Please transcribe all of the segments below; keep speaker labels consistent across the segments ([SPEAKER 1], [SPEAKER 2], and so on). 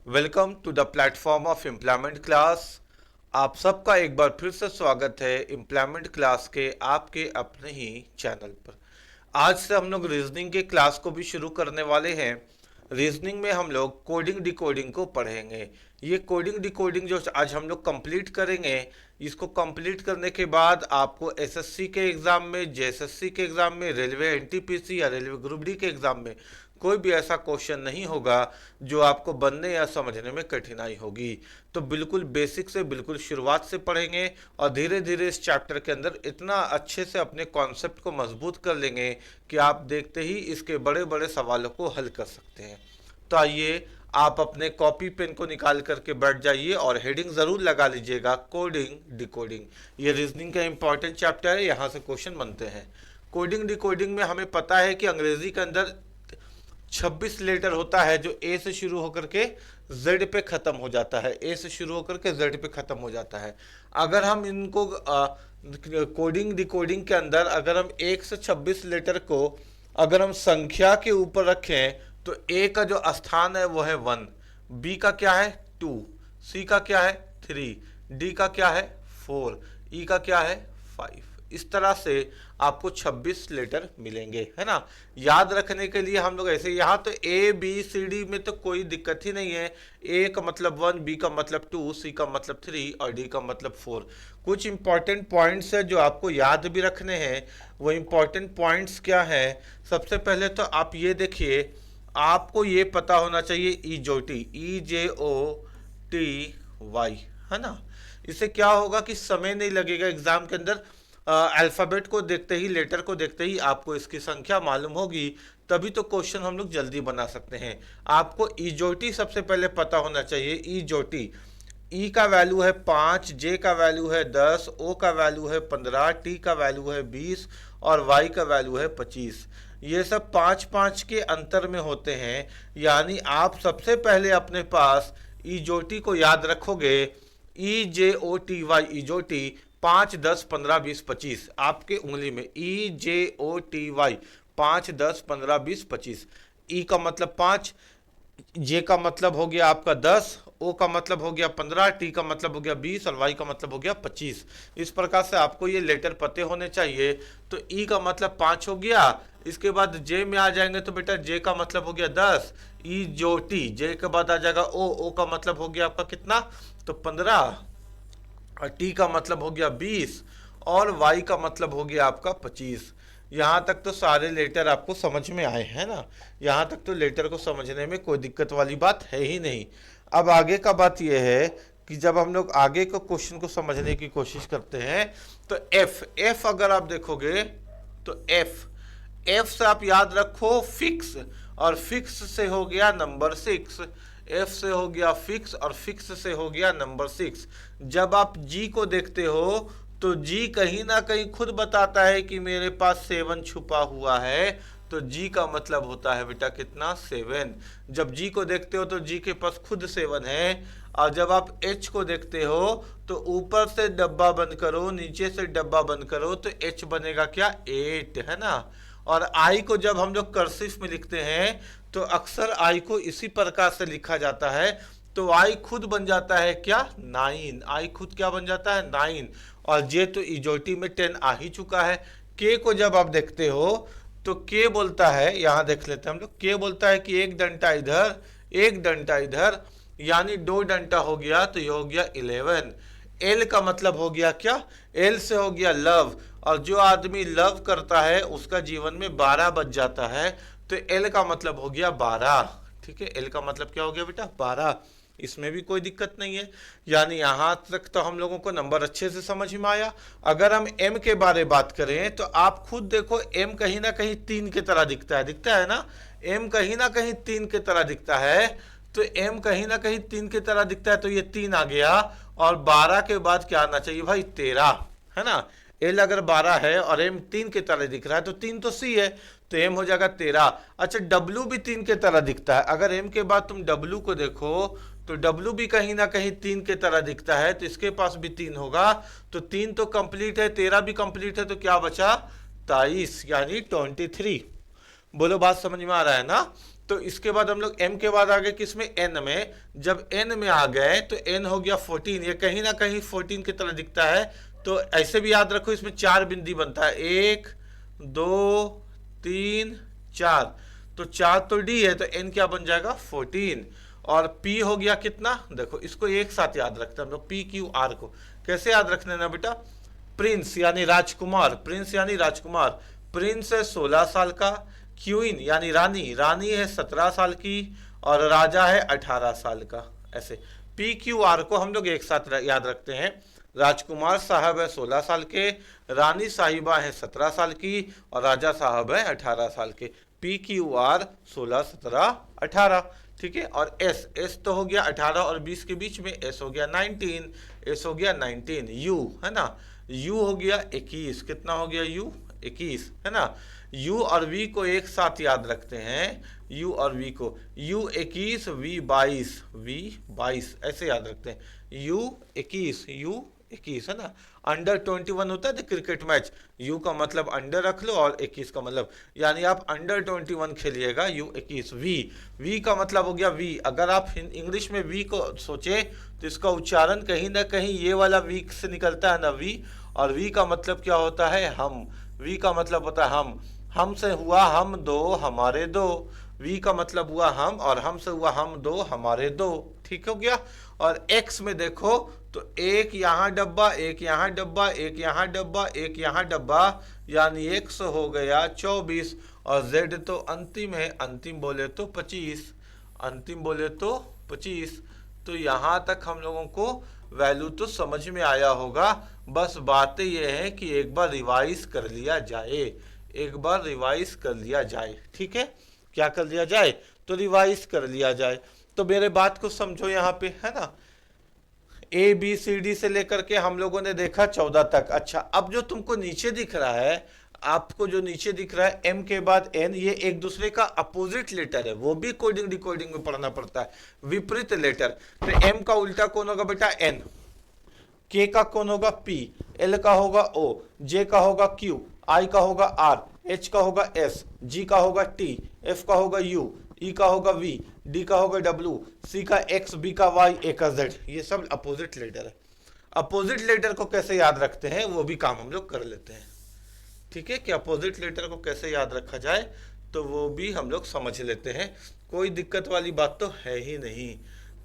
[SPEAKER 1] Welcome to the platform of employment class. आप सबका एक बार फिर से स्वागत है एम्प्लॉयमेंट क्लास के आपके अपने ही चैनल पर। आज से हम लोग रीजनिंग के क्लास को भी शुरू करने वाले हैं। रीजनिंग में हम लोग कोडिंग डिकोडिंग को पढ़ेंगे। ये कोडिंग डिकोडिंग जो आज हम लोग कंप्लीट करेंगे, इसको कंप्लीट करने के बाद आपको एसएससी के एग्ज़ाम में, जेएसएससी के एग्ज़ाम में, रेलवे एनटीपीसी या रेलवे ग्रुप डी के एग्ज़ाम में कोई भी ऐसा क्वेश्चन नहीं होगा जो आपको बनने या समझने में कठिनाई होगी। तो बिल्कुल बेसिक से, बिल्कुल शुरुआत से पढ़ेंगे और धीरे धीरे इस चैप्टर के अंदर इतना अच्छे से अपने कॉन्सेप्ट को मजबूत कर लेंगे कि आप देखते ही इसके बड़े बड़े सवालों को हल कर सकते हैं। तो आइए, आप अपने कॉपी पेन को निकाल करके बैठ जाइए और हेडिंग ज़रूर लगा लीजिएगा, कोडिंग डिकोडिंग। ये रीजनिंग का इंपॉर्टेंट चैप्टर है, यहाँ से क्वेश्चन बनते हैं। कोडिंग डिकोडिंग में हमें पता है कि अंग्रेजी के अंदर 26 लेटर होता है जो ए से शुरू होकर के जेड पे खत्म हो जाता है। ए से शुरू होकर के जेड पे खत्म हो जाता है। अगर हम इनको कोडिंग डिकोडिंग के अंदर अगर हम 1 से 26 लेटर को अगर हम संख्या के ऊपर रखें तो ए का जो स्थान है वो है 1, बी का क्या है 2, सी का क्या है 3, डी का क्या है 4, ई का क्या है 5। इस तरह से आपको 26 लेटर मिलेंगे, है ना। याद रखने के लिए हम लोग ऐसे, यहाँ तो ए बी सी डी में तो कोई दिक्कत ही नहीं है। ए का मतलब 1, बी का मतलब 2, सी का मतलब 3 और डी का मतलब 4। कुछ इंपॉर्टेंट पॉइंट्स है जो आपको याद भी रखने हैं। वो इंपॉर्टेंट पॉइंट्स क्या है? सबसे पहले तो आप ये देखिए, आपको ये पता होना चाहिए ईजोटी, EJOTY, है ना। इससे क्या होगा कि समय नहीं लगेगा एग्जाम के अंदर। अल्फ़ाबेट को देखते ही, लेटर को देखते ही आपको इसकी संख्या मालूम होगी, तभी तो क्वेश्चन हम लोग जल्दी बना सकते हैं। आपको ईजोटी सबसे पहले पता होना चाहिए। ईजोटी, ई का वैल्यू है 5, जे का वैल्यू है 10, ओ का वैल्यू है 15, टी का वैल्यू है 20 और वाई का वैल्यू है 25। ये सब 5-5 के अंतर में होते हैं। यानी आप सबसे पहले अपने पास ईजोटी को याद रखोगे। EJOTY, ईजोटी 5, 10, 15, 20, 25 आपके उंगली में। EJOTY 5, 10, 15, 20, 25। ई का मतलब 5, जे का मतलब हो गया आपका 10, ओ का मतलब हो गया 15, टी का मतलब हो गया 20 और वाई का मतलब हो गया 25। इस प्रकार से आपको ये लेटर पते होने चाहिए। तो ई का मतलब 5 हो गया। इसके बाद जे में आ जाएंगे तो बेटा जे का मतलब हो गया 10, ई जो टी, जे के बाद आ जाएगा ओ का मतलब हो गया आपका कितना, तो 15 और टी का मतलब हो गया 20 और वाई का मतलब हो गया आपका 25। यहाँ तक तो सारे लेटर आपको समझ में आए हैं ना। यहाँ तक तो लेटर को समझने में कोई दिक्कत वाली बात है ही नहीं। अब आगे का बात यह है कि जब हम लोग आगे को क्वेश्चन को समझने की कोशिश करते हैं तो एफ अगर आप देखोगे तो एफ से आप याद रखो फिक्स, और फिक्स से हो गया नंबर 6। एफ से हो गया फिक्स और फिक्स से हो गया नंबर 6। जब आप जी को देखते हो तो जी कहीं ना कहीं खुद बताता है कि मेरे पास 7 छुपा हुआ है। तो जी का मतलब होता है बेटा कितना, 7। जब जी को देखते हो तो जी के पास खुद 7 है। और जब आप एच को देखते हो तो ऊपर से डब्बा बंद करो, नीचे से डब्बा बंद करो तो एच बनेगा क्या, 8, है ना। और आई को जब हम लोग कर्सिव में लिखते हैं तो अक्सर आई को इसी प्रकार से लिखा जाता है। तो आई खुद बन जाता है क्या, 9। आई खुद क्या बन जाता है, 9। और जे तो इजोटी में 10 आ ही चुका है। के को जब आप देखते हो तो के बोलता है, यहां देख लेते हैं हम लोग, के बोलता है कि एक डंडा इधर एक डंडा इधर, यानी 2 डंडा हो गया तो ये हो गया 11। एल का मतलब हो गया क्या, एल से हो गया लव, और जो आदमी लव करता है उसका जीवन में 12 बच जाता है। तो एल का मतलब हो गया 12। ठीक है, एल का मतलब क्या हो गया बेटा, 12। इसमें भी कोई दिक्कत नहीं है। यानी यहां तक तो हम लोगों को नंबर अच्छे से समझ में आया। अगर हम एम के बारे में बात करें तो आप खुद देखो, एम कहीं ना कहीं 3 की तरह दिखता है ना। एम कहीं ना कहीं 3 की तरह दिखता है। तो एम कहीं ना कहीं 3 की तरह दिखता है तो ये 3 आ गया। और 12 के बाद क्या आना चाहिए भाई, 13, है ना। एल अगर 12 है और एम 3 की तरह दिख रहा है तो 3 तो सी है, तो एम हो जाएगा 13। अच्छा, डब्ल्यू भी 3 की तरह दिखता है। अगर एम के बाद तुम डब्ल्यू को देखो तो डब्ल्यू भी कहीं ना कहीं 3 की तरह दिखता है, तो इसके पास भी 3 होगा। तो 3 तो कंप्लीट है, 13 भी कंप्लीट है, तो क्या बचा, 23 यानी 23। बोलो बात समझ में आ रहा है ना। तो तो इसके बाद हम लोग m के बाद आ गए किसमें, n में। जब n में आ गए तो n हो गया 14, ये कहीं ना कहीं 14 की तरह दिखता है। तो ऐसे भी याद रखो इसमें 4 बिंदी बनता है, 1 2 3 4, तो 4 तो d है, तो n क्या बन जाएगा 14। और p हो गया कितना, देखो इसको एक साथ याद रखते हैं हम लोग, p q r को कैसे याद रखने ना बेटा, प्रिंस यानी राजकुमार, प्रिंस यानी राजकुमार, प्रिंस है 16 साल का, क्वीन यानी रानी, रानी है 17 साल की, और राजा है 18 साल का। ऐसे पी क्यू आर को हम लोग एक साथ याद रखते हैं, राजकुमार साहब है 16 साल के, रानी साहिबा है 17 साल की, और राजा साहब है 18 साल के। पी क्यू आर 16 17 18, ठीक है। और एस, एस तो हो गया 18 और 20 के बीच में, एस हो गया 19, एस हो गया 19। यू है ना, यू हो गया 21, कितना हो गया यू 21 है ना। u और v को एक साथ याद रखते हैं, u और v को, u 21 v 22, v 22 ऐसे याद रखते हैं, u 21 है ना। अंडर 21 होता है क्रिकेट मैच, u का मतलब अंडर रख लो और 21 का मतलब, यानी आप अंडर 21 खेलिएगा, u 21। v का मतलब हो गया v, अगर आप इंग्लिश में v को सोचे तो इसका उच्चारण कहीं ना कहीं ये वाला v से निकलता है ना v, और v का मतलब क्या होता है हम, v का मतलब होता है हम से हुआ हम दो हमारे दो, v का मतलब हुआ हम, और हम से हुआ हम दो हमारे दो, ठीक हो गया। और x में देखो तो एक यहाँ डब्बा, एक यहाँ डब्बा, एक यहाँ डब्बा, एक यहाँ डब्बा, यानी x हो गया 24, और z तो अंतिम है, अंतिम बोले तो 25, अंतिम बोले तो 25। तो यहाँ तक हम लोगों को वैल्यू तो समझ में आया होगा, बस बातें ये है कि एक बार रिवाइज कर लिया जाए, एक बार रिवाइज कर लिया जाए, ठीक है। क्या कर लिया जाए, तो रिवाइज कर लिया जाए। तो मेरे बात को समझो यहाँ पे, है ना, ए बी सी डी से लेकर के हम लोगों ने देखा 14 तक। अच्छा, अब जो तुमको नीचे दिख रहा है, आपको जो नीचे दिख रहा है m के बाद n, ये एक दूसरे का अपोजिट लेटर है, वो भी कोडिंग डिकोडिंग में पढ़ना पड़ता है, विपरीत लेटर। तो m का उल्टा कौन होगा बेटा n, k का कौन होगा p, l का होगा o, j का होगा q, I का होगा R, H का होगा S, G का होगा T, F का होगा U, E का होगा V, D का होगा W, C का X, B का Y, A का Z। ये सब अपोजिट लेटर है। अपोजिट लेटर को कैसे याद रखते हैं वो भी काम हम लोग कर लेते हैं, ठीक है। कि अपोजिट लेटर को कैसे याद रखा जाए तो वो भी हम लोग समझ लेते हैं, कोई दिक्कत वाली बात तो है ही नहीं।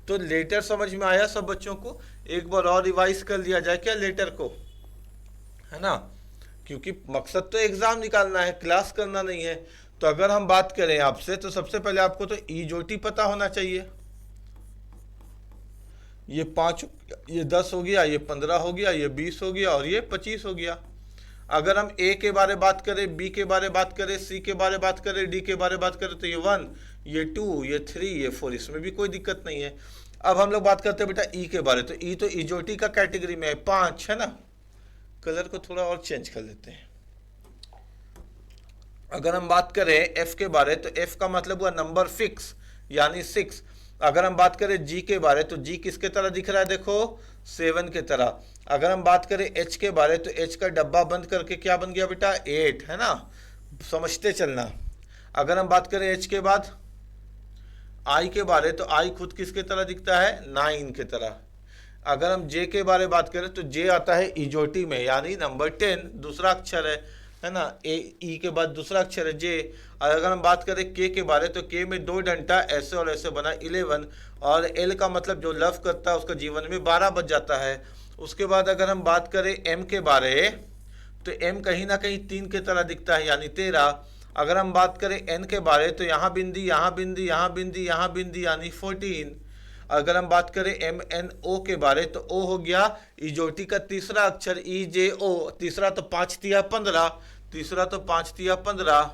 [SPEAKER 1] तो लेटर समझ में आया सब बच्चों को, एक बार और रिवाइज कर लिया जाए क्या लेटर को, है ना, क्योंकि मकसद तो एग्जाम निकालना है, क्लास करना नहीं है। तो अगर हम बात करें आपसे, तो सबसे पहले आपको तो ईजोटी पता होना चाहिए, ये 5, ये 10 हो गया, ये 15 हो गया, ये 20 हो गया, और ये 25 हो गया। अगर हम ए के बारे बात करें, बी के बारे बात करें, सी के बारे बात करें, डी के बारे बात करें, तो ये 1, ये 2, ये 3, ये 4, इसमें भी कोई दिक्कत नहीं है। अब हम लोग बात करते हैं बेटा ई के बारे, तो ई तो ईजोटी का कैटेगरी में है, 5 है ना। कलर को थोड़ा और चेंज कर लेते हैं। अगर हम बात करें एफ के बारे, तो एफ का मतलब हुआ नंबर फिक्स यानी 6। अगर हम बात करें जी के बारे, तो जी किसके तरह दिख रहा है, देखो 7 के तरह। अगर हम बात करें एच के बारे, तो एच का डब्बा बंद करके क्या बन गया बेटा 8, है ना, समझते चलना। अगर हम बात करें एच के बाद आई के बारे, तो आई खुद किसके तरह दिखता है 9 के तरह। अगर हम जे के बारे में बात करें, तो जे आता है इजोटी में यानी नंबर 10, दूसरा अक्षर है ना, ए ई के बाद दूसरा अक्षर है जे। और अगर हम बात करें के के बारे, तो के में 2 डंडा ऐसे और ऐसे बना 11, और एल का मतलब जो लव करता है उसका जीवन में 12 बच जाता है। उसके बाद अगर हम बात करें एम के बारे, तो एम कहीं ना कहीं 3 के तरह दिखता है यानी 13। अगर हम बात करें एन के बारे, तो यहाँ बिंदी, यहाँ बिंदी, यहाँ बिंदी, यहाँ बिंदी यानी 14। अगर हम बात करें एम एन ओ के बारे, तो ओ हो गया इजोटी का तीसरा अक्षर ई जे ओ, तीसरा तो 5 तिया 15, तीसरा तो 5 तिया 15।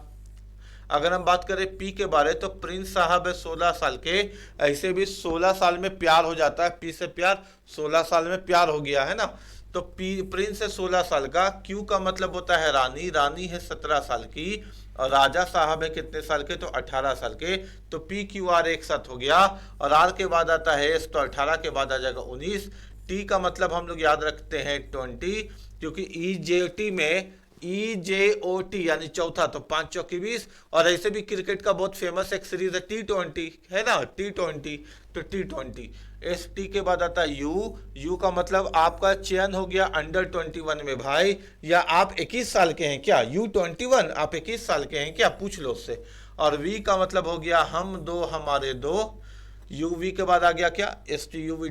[SPEAKER 1] अगर हम बात करें पी के बारे, तो प्रिंस साहब है 16 साल के, ऐसे भी 16 साल में प्यार हो जाता है, पी से प्यार 16 साल में प्यार हो गया है ना। तो पी प्रिंस है 16 साल का, क्यू का मतलब होता है रानी, रानी है 17 साल की, और राजा साहब है कितने साल के, तो 18 साल के। तो पी क्यू आर एक साथ हो गया, और आर के बाद आता है एस, तो 18 के बाद आ जाएगा 19। टी का मतलब हम लोग याद रखते हैं 20, क्योंकि ई जे टी में EJOT यानी चौथा, तो 5 चौकी 20। और ऐसे भी क्रिकेट का बहुत फेमस एक सीरीज है T20, है ना, T20, तो T20। ST के बाद आता है यू का मतलब आपका चयन हो गया अंडर 21 में भाई, या आप 21 साल के हैं क्या, U21 आप 21 साल के हैं क्या, पूछ लो उससे। और V का मतलब हो गया हम दो हमारे दो। UV के बाद आ गया क्या, STUV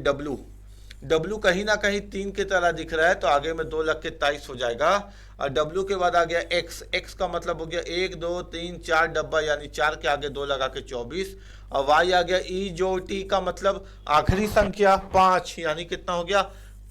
[SPEAKER 1] डब्लू कहीं ना कहीं 3 की तरह दिख रहा है, तो आगे में 2 लग के 23 हो जाएगा। और डब्लू के बाद आ गया एक्स का मतलब हो गया 1 2 3 4 डब्बा, यानी 4 के आगे 2 लगा के 24। और वाई आ गया ई जो टी का मतलब आखिरी संख्या 5, यानी कितना हो गया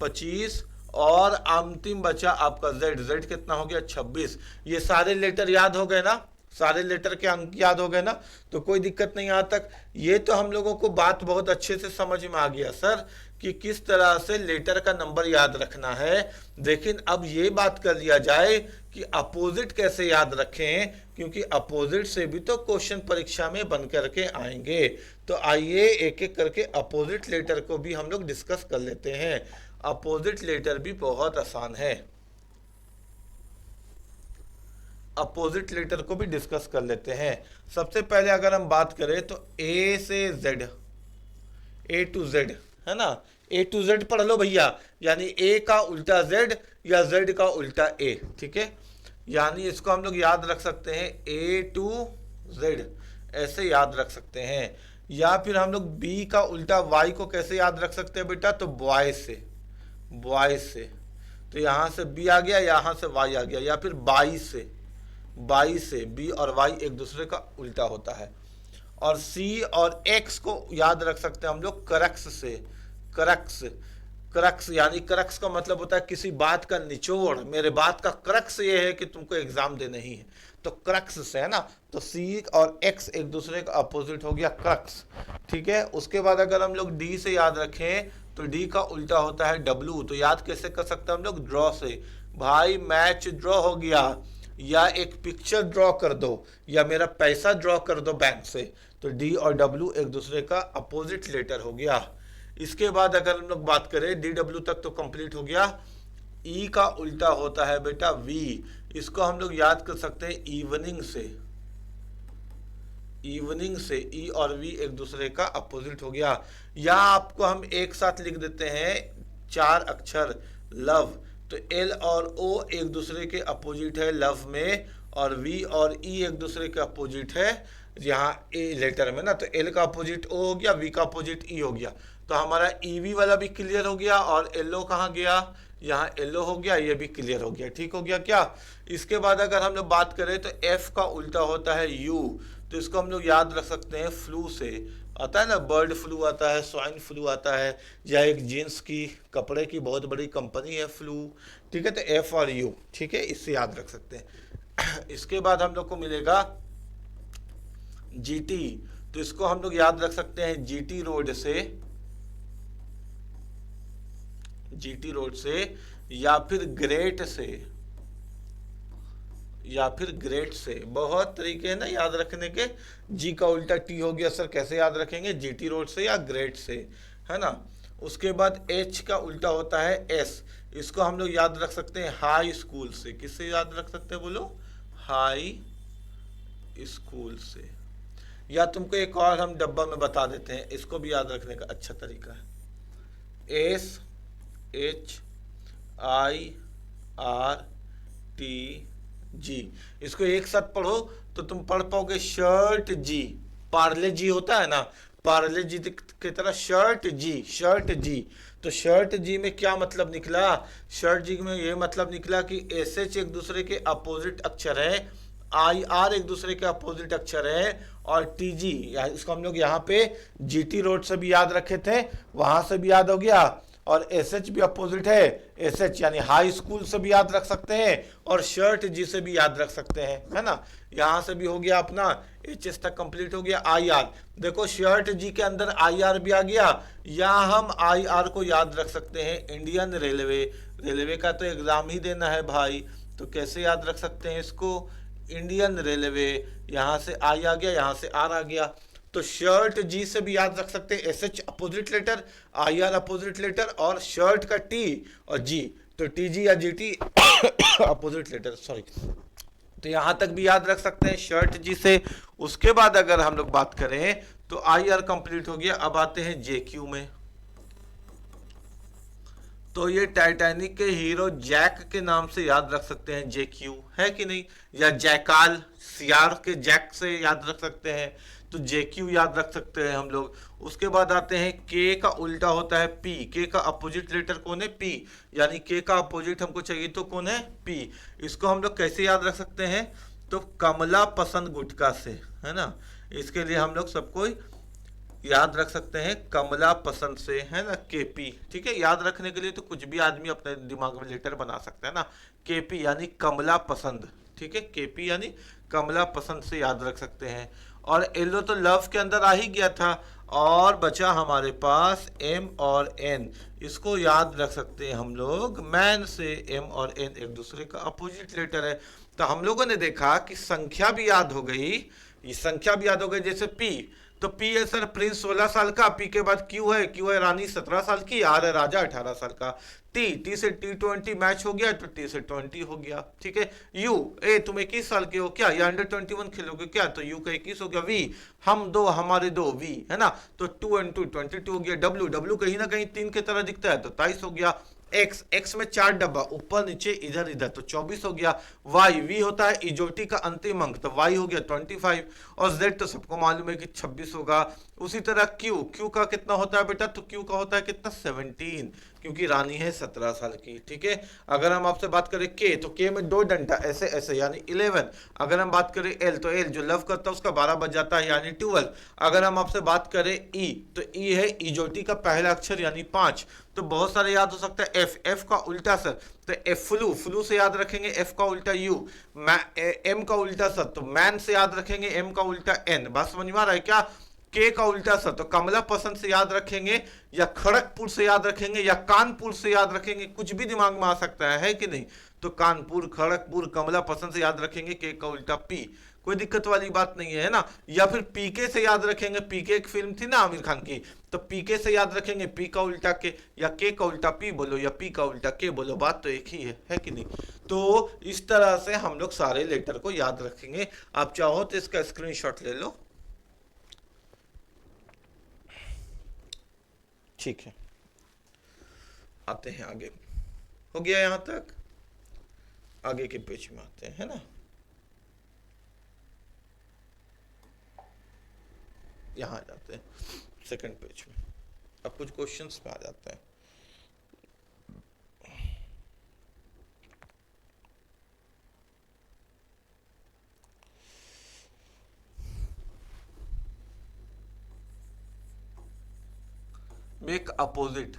[SPEAKER 1] 25। और अंतिम बचा आपका जेड कितना हो गया 26। ये सारे लेटर याद हो गए ना, सारे लेटर के अंक याद हो गए ना, तो कोई दिक्कत नहीं यहाँ तक। ये तो हम लोगों को बात बहुत अच्छे से समझ में आ गया सर कि किस तरह से लेटर का नंबर याद रखना है। लेकिन अब ये बात कर लिया जाए कि अपोजिट कैसे याद रखें, क्योंकि अपोजिट से भी तो क्वेश्चन परीक्षा में बन करके आएंगे। तो आइए एक एक करके अपोजिट लेटर को भी हम लोग डिस्कस कर लेते हैं। अपोजिट लेटर भी बहुत आसान है, अपोजिट लेटर को भी डिस्कस कर लेते हैं। सबसे पहले अगर हम बात करें तो ए से जेड, ए टू जेड, है ना, ए टू जेड पढ़ लो भैया, यानी ए का उल्टा जेड या जेड का उल्टा ए, ठीक है। यानी इसको हम लोग याद रख सकते हैं ए टू जेड, ऐसे याद रख सकते हैं। या फिर हम लोग बी का उल्टा वाई को कैसे याद रख सकते हैं बेटा, तो बॉय से, बॉय से, तो यहां से बी आ गया, यहां से वाई आ गया। या फिर बाई से, बाई से बी और वाई एक दूसरे का उल्टा होता है। और सी और एक्स को याद रख सकते हैं हम लोग करक्स से, करक्स, करक्स यानी करक्स का मतलब होता है किसी बात का निचोड़, मेरे बात का करक्स ये है कि तुमको एग्जाम देना ही है, तो करक्स से, है ना। तो सी और एक्स एक दूसरे का अपोजिट हो गया करक्स, ठीक है। उसके बाद अगर हम लोग डी से याद रखें तो डी का उल्टा होता है डब्लू, तो याद कैसे कर सकते हैं हम लोग, ड्रॉ से, भाई मैच ड्रॉ हो गया, या एक पिक्चर ड्रॉ कर दो, या मेरा पैसा ड्रॉ कर दो बैंक से, तो डी और डब्लू एक दूसरे का अपोजिट लेटर हो गया। इसके बाद अगर हम लोग बात करें डी डब्ल्यू तक तो कंप्लीट हो गया। ई का उल्टा होता है बेटा वी, इसको हम लोग याद कर सकते हैं इवनिंग से, इवनिंग से ई और वी एक दूसरे का अपोजिट हो गया। या आपको हम एक साथ लिख देते हैं 4 अक्षर लव, तो एल और ओ एक दूसरे के अपोजिट है लव में, और वी और ई एक दूसरे के अपोजिट है यहाँ ए लेटर में ना, तो एल का अपोजिट ओ हो गया, वी का अपोजिट ई हो गया। तो हमारा ईवी वाला भी क्लियर हो गया, और एलो कहाँ गया, यहाँ एलो हो गया, ये भी क्लियर हो गया, ठीक हो गया क्या। इसके बाद अगर हम लोग बात करें तो एफ का उल्टा होता है यू, तो इसको हम लोग याद रख सकते हैं फ्लू से, आता है ना, बर्ड फ्लू आता है, स्वाइन फ्लू आता है, या एक जींस की कपड़े की बहुत बड़ी कंपनी है फ्लू, ठीक है। तो एफ और यू, ठीक है, इससे याद रख सकते हैं। इसके बाद हम लोग को मिलेगा जीटी, तो इसको हम लोग याद रख सकते हैं जीटी रोड से, जीटी रोड से, या फिर ग्रेट से, या फिर ग्रेट से, बहुत तरीके हैं ना याद रखने के। जी का उल्टा टी हो गया सर, कैसे याद रखेंगे, जीटी रोड से या ग्रेट से, है ना। उसके बाद एच का उल्टा होता है एस, इसको हम लोग याद रख सकते हैं हाई स्कूल से, किससे याद रख सकते हैं बोलो, हाई स्कूल से। या तुमको एक और हम डब्बा में बता देते हैं, इसको भी याद रखने का अच्छा तरीका है, S H I R T G, इसको एक साथ पढ़ो तो तुम पढ़ पाओगे शर्ट जी, पार्ले जी होता है ना, पार्ले जी की तरह शर्ट जी, शर्ट जी। तो शर्ट जी में क्या मतलब निकला, शर्ट जी में ये मतलब निकला कि एस एच एक दूसरे के अपोजिट अक्षर है, आई आर एक दूसरे के अपोजिट अक्षर है, और टी जी, इसको हम लोग यहाँ पे जीटी रोड से भी याद रखे थे, वहां से भी याद हो गया, और एस एच भी अपोजिट है, एस एच यानी हाई स्कूल से भी याद रख सकते हैं, और शर्ट जी से भी याद रख सकते हैं, है ना। यहाँ से भी हो गया अपना, एच एस तक कंप्लीट हो गया। आई आर, देखो शर्ट जी के अंदर आई आर भी आ गया, या हम आई आर को याद रख सकते हैं इंडियन रेलवे, रेलवे का तो एग्जाम ही देना है भाई, तो कैसे याद रख सकते हैं इसको, इंडियन रेलवे, यहाँ से आई आ गया, यहाँ से आर आ गया, तो शर्ट जी से भी याद रख सकते हैं S H opposite letter, I R opposite letter, और शर्ट का टी और जी, तो टीजी या जीटी अपोजिट लेटर, सॉरी। तो यहां तक भी याद रख सकते हैं शर्ट जी से। उसके बाद अगर हम लोग बात करें तो आई आर कंप्लीट हो गया। अब आते हैं जेक्यू में। तो ये टाइटैनिक के हीरो जैक के नाम से याद रख सकते हैं, जेक्यू, है कि नहीं? या जैकाल, सियार के जैक से याद रख सकते हैं, तो जेक्यू याद रख सकते हैं हम लोग। उसके बाद आते हैं के का उल्टा होता है पी। के का अपोजिट लेटर कौन है? पी। यानी के का अपोजिट हमको चाहिए तो कौन है? पी। इसको हम लोग कैसे याद रख सकते हैं? तो कमला पसंद गुटका से, है ना। इसके लिए हम लोग सबको याद रख सकते हैं कमला पसंद से, है ना, केपी। ठीक है, याद रखने के लिए तो कुछ भी आदमी अपने दिमाग में लेटर बना सकता है ना। केपी यानी कमला पसंद, ठीक है, केपी यानी कमला पसंद से याद रख सकते हैं। और एलो तो लव के अंदर आ ही गया था, और बचा हमारे पास एम और एन। इसको याद रख सकते हैं हम लोग मैन से। एम और एन एक दूसरे का अपोजिट लेटर है। तो हम लोगों ने देखा कि संख्या भी याद हो गई, ये संख्या भी याद हो गई। जैसे पी, तो पी है सर प्रिंस 16 साल का, पी के बाद क्यू है, क्यू है रानी 17 साल की, आर है राजा 18 साल का। टी, टी से T20 मैच हो गया तो टी से 20 हो गया। ठीक है। यू, ए तुम 21 साल के हो क्या, या अंडर 21 खेलोगे क्या, तो यू का 21 हो गया। वी, हम दो हमारे दो, वी, है ना, तो 2 and 2 22 हो गया। डब्ल्यू, डब्ल्यू कहीं ना कहीं 3 की तरह दिखता है तो 23 हो गया। एक्स, एक्स में 4 डब्बा, ऊपर नीचे इधर इधर, तो 24 हो गया। वाई, वी होता है इजोटी का अंतिम अंक, तो वाई हो गया 25। और जेड तो सबको मालूम है कि 26 होगा। उसी तरह क्यू, क्यू का कितना होता है बेटा, तो क्यू का होता है कितना, 17, क्योंकि रानी है 17 साल की। ठीक है। अगर हम आपसे बात करें के, तो के में 2 डंडा ऐसे ऐसे यानी 11। अगर हम बात करें एल, तो एल जो लव करता है उसका 12 बज जाता है यानी 12। अगर हम आपसे बात करें ई, तो ई है इजोटी का पहला अक्षर यानी 5। तो बहुत सारे याद हो सकता है। एफ, एफ का उल्टा सर, तो एफ फ्लू, फ्लू से याद रखेंगे एफ का उल्टा यू। एम का उल्टा सर, तो मैन से याद रखेंगे एम का उल्टा एन। बात समझ में आ रहा है क्या? के का उल्टा सर, तो कमला पसंद से याद रखेंगे, या खड़गपुर से याद रखेंगे, या कानपुर से याद रखेंगे, कुछ भी दिमाग में आ सकता है कि नहीं? तो कानपुर, खड़गपुर, कमला पसंद से याद रखेंगे, के का उल्टा पी, कोई दिक्कत वाली बात नहीं है ना। या फिर पीके से याद रखेंगे, पीके एक फिल्म थी ना आमिर खान की, तो पीके से याद रखेंगे पी का उल्टा के, या के का उल्टा पी बोलो, या पी का उल्टा के बोलो, बात तो एक ही है कि नहीं? तो इस तरह से हम लोग सारे लेटर को याद रखेंगे। आप चाहो तो इसका स्क्रीनशॉट ले लो। ठीक है, आते हैं आगे। हो गया यहां तक, आगे के पेज में आते हैं, है ना। यहां आ जाते हैं सेकंड पेज में। अब कुछ क्वेश्चंस में आ जाते हैं। मेक अपोजिट,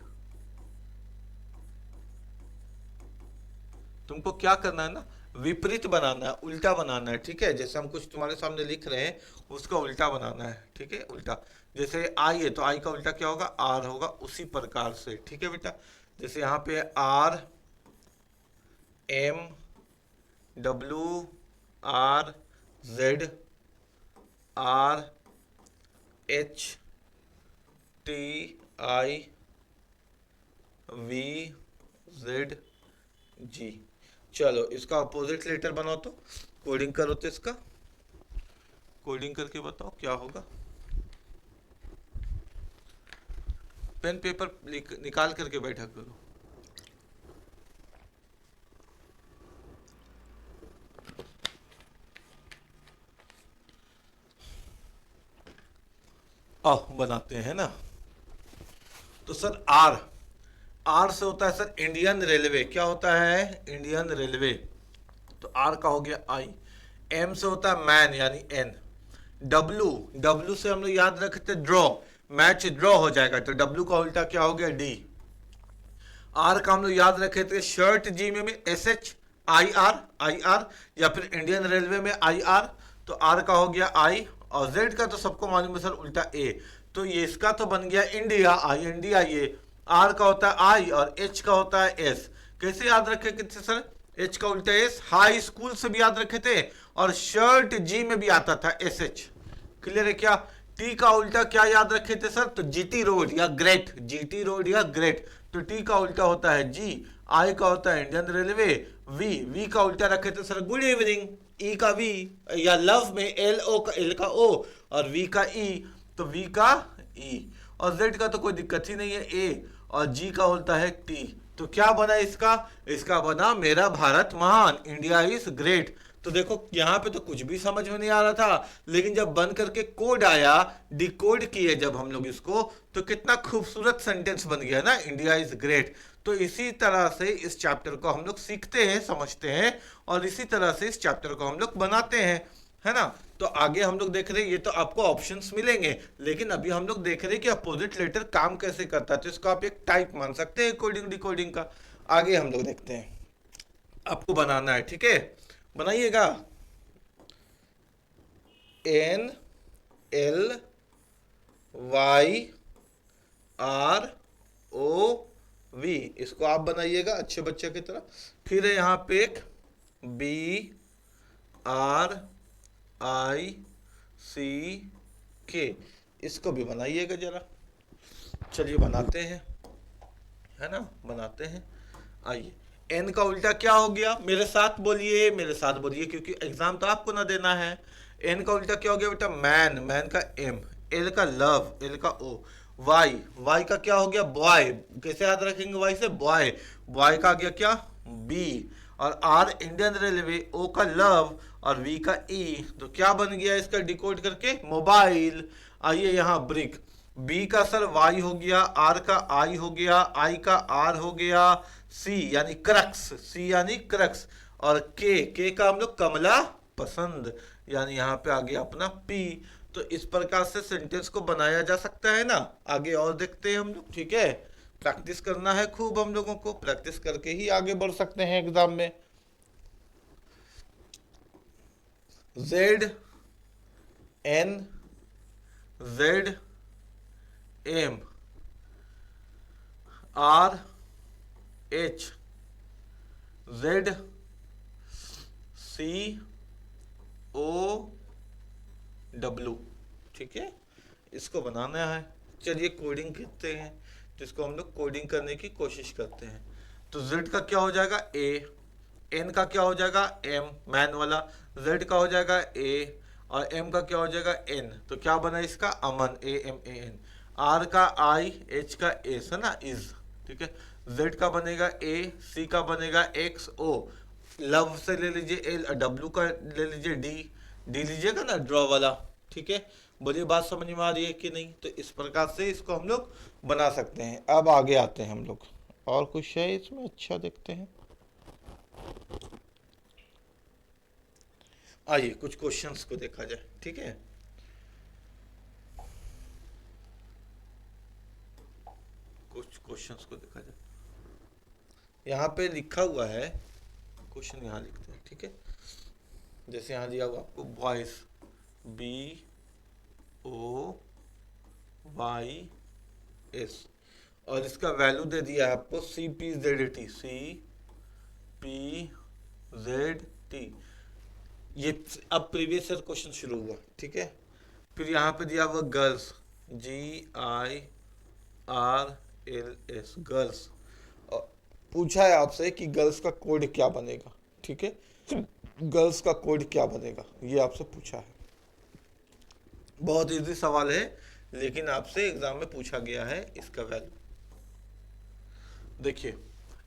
[SPEAKER 1] तुमको क्या करना है ना, विपरीत बनाना है, उल्टा बनाना है। ठीक है। जैसे हम कुछ तुम्हारे सामने लिख रहे हैं उसका उल्टा बनाना है। ठीक है, उल्टा। जैसे आई है तो आई का उल्टा क्या होगा, आर होगा, उसी प्रकार से। ठीक है बेटा। जैसे यहाँ पे R, M, W, R, Z, R, H, T, I, V, Z, G. चलो इसका अपोजिट लेटर बनाओ, तो कोडिंग करो, तो इसका कोडिंग करके बताओ क्या होगा। पेन पेपर निकाल करके बैठा करो। आओ बनाते हैं ना। तो सर आर, आर से होता है सर इंडियन रेलवे। क्या होता है? Indian railway. तो आर का हो गया आई। एम से होता है मैन यानी एन। डब्ल्यू, डब्ल्यू से हम लोग याद रखते ड्रॉ, मैच ड्रॉ हो जाएगा, तो डब्ल्यू का उल्टा क्या हो गया, डी। आर का हम लोग याद रखे थे शर्ट, जी में S H, I R, I R, या फिर इंडियन रेलवे में आई आर, तो आर का हो गया आई। और जेड का तो सबको मालूम है सर उल्टा ए, तो ये इसका तो बन गया India, I N D I A. R का होता है आई और एच का होता है एस। कैसे याद रखे कितने सर? एच का उल्टा एस, हाई स्कूल से भी याद रखे थे, और शर्ट जी में भी आता था एस एच। क्लियर है क्या? टी का उल्टा क्या याद रखे थे सर? तो जीटी रोड या ग्रेट, जीटी रोड या ग्रेट, तो टी का उल्टा होता है जी। आई का होता है इंडियन रेलवे, वी का उल्टा रखे तो सर गुड इवनिंग, ई का वी, या लव में एल ओ का एल का ओ और वी का ई, तो वी का ई, और जेड का तो कोई दिक्कत ही नहीं है ए, और जी का होता है टी। तो क्या बना इसका, इसका बना मेरा भारत महान, इंडिया इज ग्रेट। तो देखो यहाँ पे तो कुछ भी समझ में नहीं आ रहा था, लेकिन जब बन करके कोड आया, डिकोड किए जब हम लोग इसको, तो कितना खूबसूरत सेंटेंस बन गया ना, इंडिया इज ग्रेट। तो इसी तरह से इस चैप्टर को हम लोग सीखते हैं, समझते हैं, और इसी तरह से इस चैप्टर को हम लोग बनाते हैं, है ना। तो आगे हम लोग देख रहे हैं, ये तो आपको ऑप्शंस मिलेंगे, लेकिन अभी हम लोग देख रहे हैं कि अपोजिट लेटर काम कैसे करता है, तो इसको आप एक टाइप मान सकते हैं कोडिंग डिकोडिंग का। आगे हम लोग देखते हैं, आपको बनाना है, ठीक है, बनाइएगा। N L Y R O V, इसको आप बनाइएगा अच्छे बच्चे की तरह। फिर है यहाँ पे एक बी आर आई सी के, इसको भी बनाइएगा जरा। चलिए बनाते हैं, है ना, बनाते हैं। आइए, एन का उल्टा क्या हो गया, मेरे साथ बोलिए, मेरे साथ बोलिए, क्योंकि एग्जाम तो आपको ना देना है। एन का उल्टा क्या हो गया बेटा, मैन, मैन का एम, एल का लव, एल का ओ, वाई, वाई का क्या हो गया, बॉय, कैसे याद रखेंगे वाई से, बॉय, बॉय का आ गया क्या, बी, और आर इंडियन रेलवे, ओ का लव, और वी का ई, तो क्या बन गया इसका डिकोड करके, मोबाइल। आइए यहाँ ब्रिक, बी का सर वाई हो गया, आर का आई हो गया, आई का आर हो गया, सी यानी क्रक्स, सी यानी क्रक्स, और के का हम लोग कमला पसंद, यानी यहाँ पे आ गया अपना पी। तो इस प्रकार से सेंटेंस को बनाया जा सकता है ना। आगे और देखते हैं हम लोग, ठीक है, प्रैक्टिस करना है खूब, हम लोगों को प्रैक्टिस करके ही आगे बढ़ सकते हैं एग्जाम में। Z N Z M R H Z C O W, ठीक है, इसको बनाना है। चलिए कोडिंग करते हैं, जिसको हम लोग कोडिंग करने की कोशिश करते हैं। तो जेड का क्या हो जाएगा ए, एन का क्या हो जाएगा एम, मैन वाला, जेड का हो जाएगा ए, और एम का क्या हो जाएगा एन, तो क्या बना इसका Aman, A M A N, R का आई, एच का एस, है ना, इज, ठीक है, जेड का बनेगा ए, सी का बनेगा एक्स ओ, लव से ले लीजिए एल, डब्ल्यू का ले लीजिए डी, डी लीजिएगा ना ड्रॉ वाला, ठीक है। बोलिए बात समझ में आ रही है कि नहीं। तो इस प्रकार से इसको हम लोग बना सकते हैं। अब आगे आते हैं हम लोग, और कुछ है इसमें अच्छा देखते हैं। आइए कुछ क्वेश्चंस को देखा जाए, ठीक है। कुछ क्वेश्चंस को देखा जाए, यहाँ पे लिखा हुआ है, क्वेश्चन यहाँ लिखते हैं, ठीक है। जैसे यहाँ दिया हुआ आपको boys, B O Y S, और इसका वैल्यू दे दिया है आपको C P Z T, C P Z T. ये अब प्रीवियस ईयर क्वेश्चन शुरू हुआ, ठीक है। फिर यहाँ पे दिया हुआ girls, G I R L S, girls, और पूछा है आपसे कि गर्ल्स का कोड क्या बनेगा, ठीक है, गर्ल्स का कोड क्या बनेगा, ये आपसे पूछा है। बहुत इजी सवाल है, लेकिन आपसे एग्जाम में पूछा गया है इसका वैल्यू। देखिए,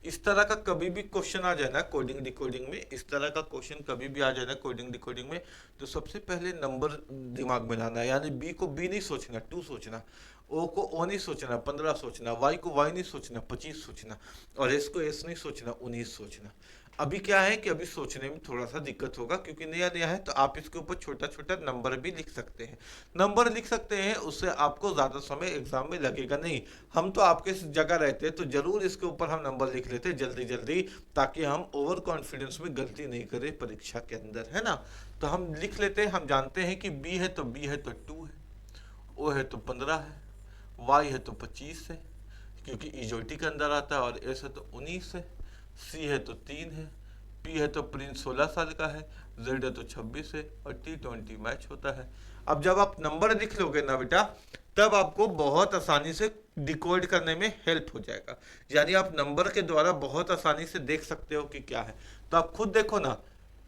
[SPEAKER 1] इस तरह का कभी भी क्वेश्चन आ जाए ना कोडिंग डिकोडिंग में, इस तरह का क्वेश्चन कभी भी आ जाए ना कोडिंग डिकोडिंग में, तो सबसे पहले नंबर दिमाग में लाना है। यानी बी को बी नहीं सोचना, 2 सोचना, ओ को ओ नहीं सोचना, 15 सोचना, वाई को वाई नहीं सोचना, 25 सोचना, और एस को एस नहीं सोचना, 19 सोचना। अभी क्या है कि अभी सोचने में थोड़ा सा दिक्कत होगा, क्योंकि नया नया है, तो आप इसके ऊपर छोटा छोटा नंबर भी लिख सकते हैं, नंबर लिख सकते हैं, उससे आपको ज़्यादा समय एग्जाम में लगेगा नहीं। हम तो आपके जगह रहते तो जरूर इसके ऊपर हम नंबर लिख लेते जल्दी जल्दी, ताकि हम ओवर कॉन्फिडेंस में गलती नहीं करें परीक्षा के अंदर, है ना। तो हम लिख लेते हैं, हम जानते हैं कि बी है तो 2 है, ओ है तो 15 है, वाई है तो 25 है, क्योंकि इजोटी के अंदर आता है, और एस है तो 19 है, सी है तो 3 है, पी है तो प्रिंस 16 साल का है, जेड है तो 26 है, और T20 मैच होता है। अब जब आप नंबर लिख लोगे ना बेटा, तब आपको बहुत आसानी से डिकोड करने में हेल्प हो जाएगा। यानी आप नंबर के द्वारा बहुत आसानी से देख सकते हो कि क्या है। तो आप खुद देखो ना,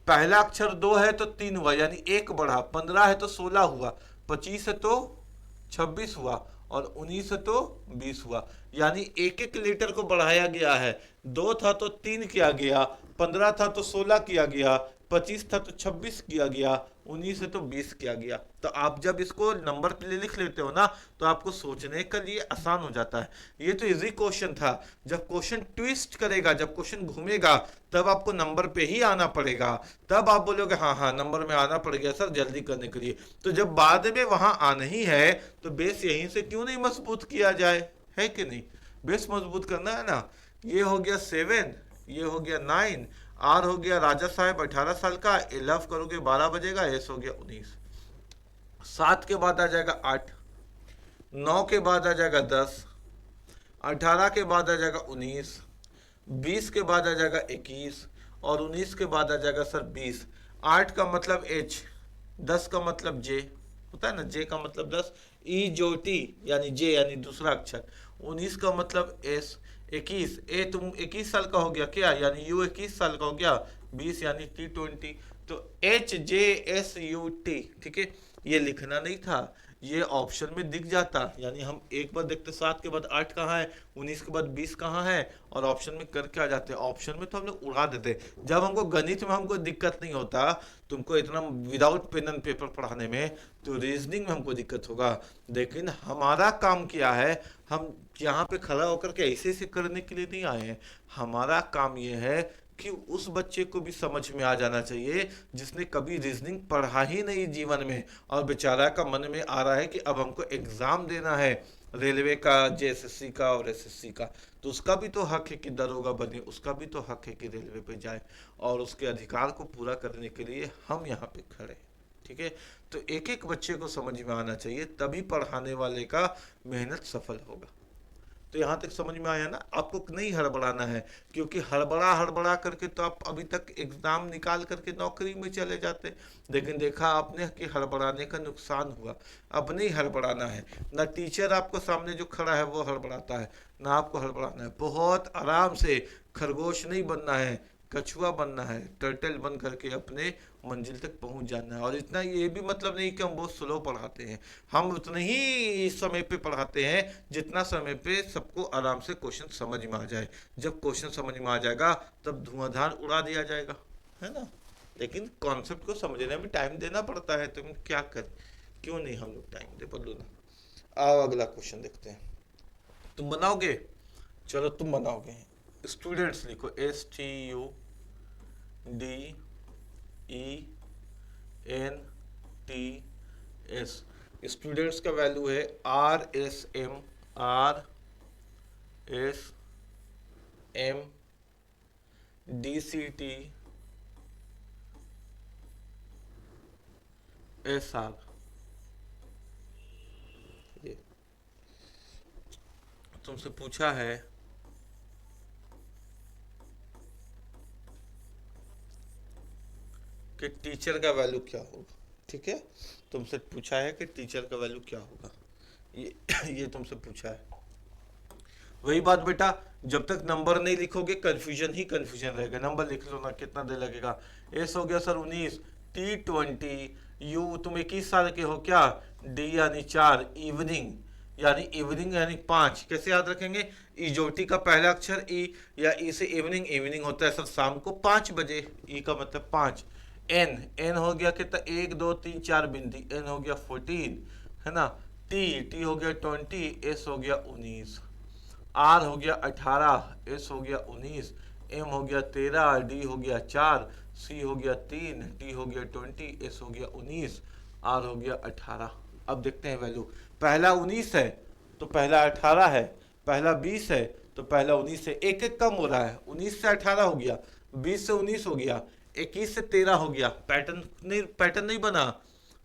[SPEAKER 1] पहला अक्षर 2 है तो 3 हुआ, यानी एक बढ़ा, 15 है तो 16 हुआ, 25 है तो 26 हुआ, और 19 है तो 20 हुआ। यानी एक एक लीटर को बढ़ाया गया है। 2 था तो 3 किया गया, 15 था तो 16 किया गया, 25 था तो 26 किया गया, 19 है तो 20 किया गया। तो आप जब इसको नंबर पे लिख लेते हो ना, तो आपको सोचने के लिए आसान हो जाता है। ये तो इजी क्वेश्चन था। जब क्वेश्चन ट्विस्ट करेगा, जब क्वेश्चन घूमेगा, तब आपको नंबर पे ही आना पड़ेगा। तब आप बोलोगे हाँ हाँ नंबर में आना पड़ गया सर जल्दी करने के लिए। तो जब बाद में वहां आना ही है, तो बेस यहीं से क्यों नहीं मजबूत किया जाए, है कि नहीं? बेस मजबूत करना है ना। ये हो गया 7, ये हो गया 9, आर हो गया राजा साहब 18 साल का, लव करोगे 12 बजेगा, एस हो गया 19। 7 के बाद आ जाएगा 8, 9 के बाद आ जाएगा 10, 18 के बाद आ जाएगा 19, 20 के बाद आ जाएगा 21, और 19 के बाद आ जाएगा सर 20। 8 का मतलब एच, 10 का मतलब जे, होता है ना, जे का मतलब 10, ई जो टी यानी जे यानी दूसरा अक्षर, 19 का मतलब एस, 21 ए तुम 21 साल का हो गया क्या, यानी यू 21 साल का हो गया, 20 यानी टी 20। तो H J S U T, ठीक है। ये लिखना नहीं था, ये ऑप्शन में दिख जाता। यानी हम एक बार देखते 7 के बाद 8 कहाँ है, 19 के बाद 20 कहाँ है, और ऑप्शन में करके आ जाते। ऑप्शन में तो हम लोग उड़ा देते। जब हमको गणित में हमको दिक्कत नहीं होता, तुमको इतना विदाउट पेन एंड पेपर पढ़ाने में, तो रीजनिंग में हमको दिक्कत होगा। लेकिन हमारा काम क्या है, हम यहाँ पे खड़ा होकर के ऐसे ऐसे करने के लिए नहीं आए हैं। हमारा काम ये है कि उस बच्चे को भी समझ में आ जाना चाहिए जिसने कभी रीजनिंग पढ़ा ही नहीं जीवन में, और बेचारा का मन में आ रहा है कि अब हमको एग्जाम देना है रेलवे का, जेएसएससी का और एसएससी का। तो उसका भी तो हक है कि दरोगा बने, उसका भी तो हक है कि रेलवे पे जाए, और उसके अधिकार को पूरा करने के लिए हम यहाँ पे खड़े हैं, ठीक है। तो एक एक बच्चे को समझ में आना चाहिए, तभी पढ़ाने वाले का मेहनत सफल होगा। तो यहाँ तक समझ में आया ना? आपको नहीं हड़बड़ाना है, क्योंकि हड़बड़ा हड़बड़ा करके तो आप अभी तक एग्जाम निकाल करके नौकरी में चले जाते। लेकिन देखा आपने कि हड़बड़ाने का नुकसान हुआ। अब नहीं हड़बड़ाना है। ना टीचर आपको सामने जो खड़ा है वो हड़बड़ाता है, ना आपको हड़बड़ाना है। बहुत आराम से, खरगोश नहीं बनना है, कछुआ बनना है, टर्टल बन करके अपने मंजिल तक पहुंच जाना है। और इतना ये भी मतलब नहीं कि हम बहुत स्लो पढ़ाते हैं, हम उतने ही समय पे पढ़ाते हैं जितना समय पे सबको आराम से क्वेश्चन समझ में आ जाए। जब क्वेश्चन समझ में आ जाएगा तब धुआंधार उड़ा दिया जाएगा, है ना। लेकिन कॉन्सेप्ट को समझने में टाइम देना पड़ता है, तो हम क्या करें, क्यों नहीं हम लोग टाइम दे, बोलो ना। आओ अगला क्वेश्चन देखते हैं। तुम बनाओगे? चलो तुम बनाओगे। स्टूडेंट्स लिखो, STUDENTS। स्टूडेंट्स का वैल्यू है RSMRDCTSR। ये तुमसे पूछा है कि टीचर का वैल्यू क्या होगा, ठीक है। तुमसे पूछा है कि टीचर का वैल्यू क्या होगा, ये तुमसे पूछा है। वही बात बेटा, जब तक नंबर नहीं लिखोगे कन्फ्यूजन ही कन्फ्यूजन रहेगा। नंबर लिख लो ना, कितना देर लगेगा। एस हो गया सर 19, टी 20, यू तुम 21 साल के हो क्या, डी यानी 4, इवनिंग यानी 5। कैसे याद रखेंगे? इजोटी का पहला अक्षर ई, या ई से इवनिंग, इवनिंग होता है सर शाम को 5 बजे, ई का मतलब 5। एन हो गया कितना, 1 2 3 4 बिंदी, एन हो गया 14, है ना। टी हो गया 20, एस हो गया 19, आर हो गया 18, एस हो गया 19, एम हो गया 13, डी हो गया 4, सी हो गया 3, टी हो गया 20, एस हो गया 19, आर हो गया 18। अब देखते हैं वैल्यू। पहला 19 है तो पहला 18 है, पहला 20 है तो पहला 19 है। एक एक कम हो रहा है, 19 से 18 हो गया, 20 से 19 हो गया, 21 से 13 हो गया। पैटर्न नहीं बना,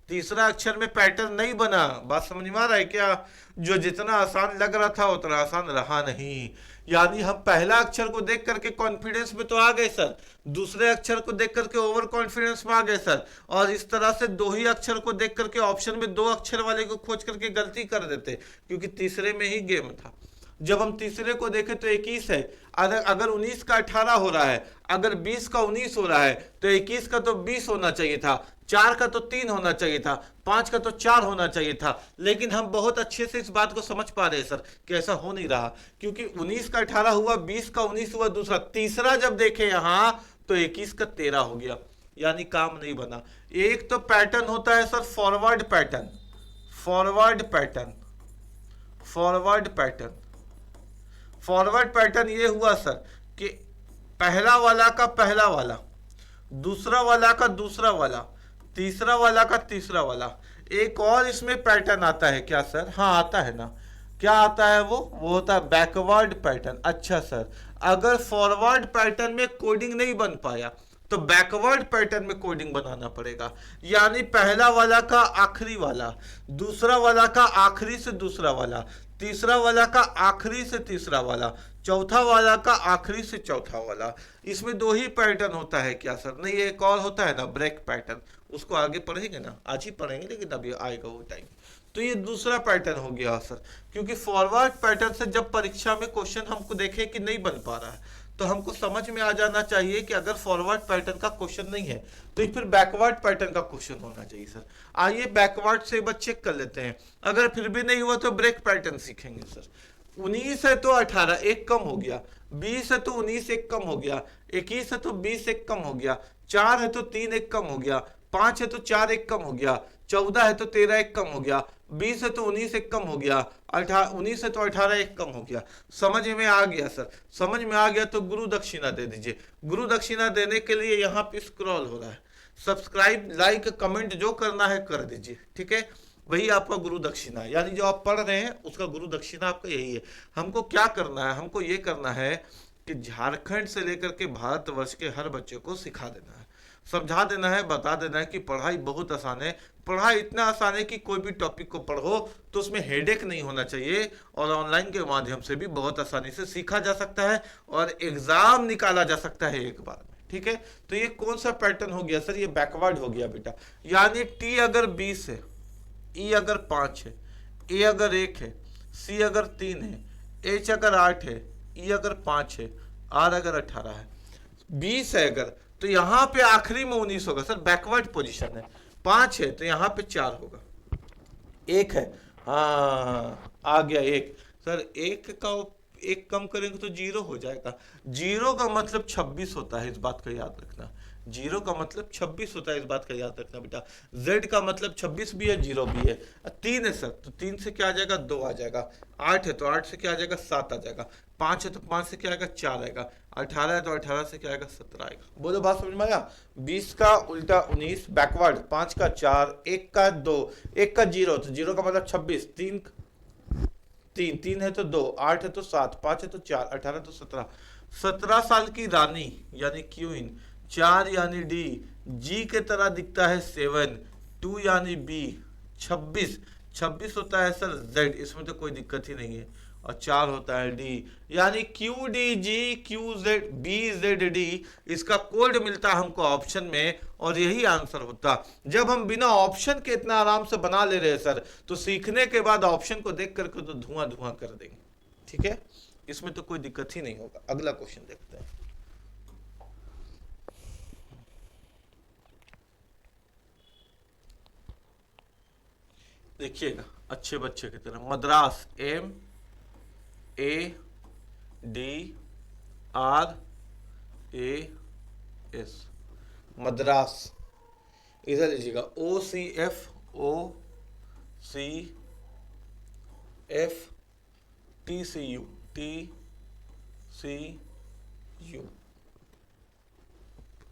[SPEAKER 1] तीसरा अक्षर में पैटर्न नहीं बना। बात समझ में आ रहा है क्या? जो जितना आसान लग रहा था उतना आसान रहा नहीं। यानी हम पहला अक्षर को देख करके कॉन्फिडेंस में तो आ गए सर, दूसरे अक्षर को देख करके ओवर कॉन्फिडेंस में आ गए सर, और इस तरह से दो ही अक्षर को देख करके ऑप्शन में दो अक्षर वाले को खोज करके गलती कर देते, क्योंकि तीसरे में ही गेम था। जब हम तीसरे को देखें तो 21 है, अगर 19 का 18 हो रहा है, अगर 20 का 19 हो रहा है, तो 21 का तो 20 होना चाहिए था, 4 का तो 3 होना चाहिए था, 5 का तो 4 होना चाहिए था। लेकिन हम बहुत अच्छे से इस बात को समझ पा रहे हैं सर कि ऐसा हो नहीं रहा, क्योंकि 19 का 18 हुआ, 20 का 19 हुआ, दूसरा तीसरा जब देखे यहां तो 21 का 13 हो गया, यानी काम नहीं बना। एक तो पैटर्न होता है sir forward pattern, forward pattern, forward pattern, forward pattern ये हुआ सर कि पहला वाला का पहला वाला, दूसरा वाला का दूसरा वाला, तीसरा वाला का तीसरा वाला। एक और इसमें पैटर्न आता है क्या सर? हाँ आता है ना। क्या आता है वो होता है बैकवर्ड पैटर्न। अच्छा सर, अगर फॉरवर्ड पैटर्न में कोडिंग नहीं बन पाया तो बैकवर्ड पैटर्न में कोडिंग बनाना पड़ेगा। यानी पहला वाला का आखिरी वाला, दूसरा वाला का आखिरी से दूसरा वाला, तीसरा वाला का आखिरी से तीसरा वाला, चौथा वाला का आखिरी से चौथा वाला। इसमें दो ही पैटर्न होता है क्या सर? नहीं, एक और होता है ना ब्रेक पैटर्न, उसको आगे पढ़ेंगे ना, आज ही पढ़ेंगे, लेकिन अभी आएगा वो टाइम। तो ये दूसरा पैटर्न हो गया सर, क्योंकि फॉरवर्ड पैटर्न से जब परीक्षा में क्वेश्चन हमको देखे कि नहीं बन पा रहा है, तो हमको समझ में आ जाना चाहिए कि अगर फॉरवर्ड पैटर्न का क्वेश्चन नहीं है तो फिर बैकवर्ड पैटर्न का क्वेश्चन होना चाहिए सर। आइए बैकवर्ड से एक बार चेक कर लेते हैं, अगर फिर भी नहीं हुआ तो ब्रेक पैटर्न सीखेंगे सर। 19 है तो 18 एक कम हो गया, 20 है तो 19 एक कम हो गया, 21 है तो 20 एक कम हो गया, 4 है तो 3 एक कम हो गया, 5 है तो 4 एक कम हो गया, 14 है तो 13 एक कम हो गया, 20 है तो 19 एक कम हो गया, 19 है तो 18 एक कम हो गया। समझ में आ गया सर? समझ में आ गया तो गुरु दक्षिणा दे दीजिए। गुरु दक्षिणा देने के लिए यहाँ पे स्क्रॉल हो रहा है, सब्सक्राइब लाइक कमेंट जो करना है कर दीजिए, ठीक है? वही आपका गुरु दक्षिणा, यानी जो आप पढ़ रहे हैं उसका गुरु दक्षिणा आपका यही है। हमको क्या करना है? हमको ये करना है कि झारखंड से लेकर के भारतवर्ष के हर बच्चे को सिखा देना है, समझा देना है, बता देना है कि पढ़ाई बहुत आसान है। पढ़ाई इतना आसान है कि कोई भी टॉपिक को पढ़ो तो उसमें हेडेक नहीं होना चाहिए, और ऑनलाइन के माध्यम से भी बहुत आसानी से सीखा जा सकता है और एग्जाम निकाला जा सकता है एक बार में, ठीक है? तो ये कौन सा पैटर्न हो गया सर? ये बैकवर्ड हो गया बेटा। यानी टी अगर 20 है, ई अगर 5 है, ए अगर 1 है, सी अगर 3 है, एच अगर 8 है, ई अगर 5 है, आर अगर 18 है, 20 है अगर, तो यहाँ पे आखिरी में 19 होगा सर, बैकवर्ड पोजीशन है। 5 है तो यहाँ पे 4 होगा, 1 है, हाँ आ गया 1 सर, 1 का 1 कम करेंगे तो 0 हो जाएगा। 0 का मतलब 26 होता है, इस बात का याद रखना। 0 का मतलब 26 होता है, इस बात का याद रखना बेटा। Z का मतलब 26 भी है, 0 भी है। 3 है सर, तो 3 से क्या आ जाएगा? 2 आ जाएगा। 8 है तो 8 से क्या आ जाएगा? 7 आ जाएगा। 5 है तो 5 से क्या आएगा? 4 आएगा। 18 है तो 18 से क्या आएगा? 17 आएगा। बोलो बात समझ में आया? 20 का उल्टा 19 बैकवर्ड, 5 का 4, 1 का 2, 1 का 0, तो 0 का मतलब 26, 3 है तो 2, 8 है तो 7, 5 है तो 4, 18 तो 17। 17 साल की रानी यानी क्वीन, 4 यानी डी, जी के तरह दिखता है 7, 2 यानी बी, 26 होता है सर जेड, इसमें तो कोई दिक्कत ही नहीं है, और 4 होता है डी, यानी Q D G Q Z B Z D. इसका कोड मिलता है हमको ऑप्शन में, और यही आंसर होता। जब हम बिना ऑप्शन के इतना आराम से बना ले रहे हैं सर, तो सीखने के बाद ऑप्शन को देख करके तो धुआं धुआं कर देंगे, ठीक है? इसमें तो कोई दिक्कत ही नहीं होगा। अगला क्वेश्चन देखते हैं। देखिएगा अच्छे बच्चे की तरह, मद्रास MADRAS, मद्रास। इधर लीजिएगा OCFOCFTCU,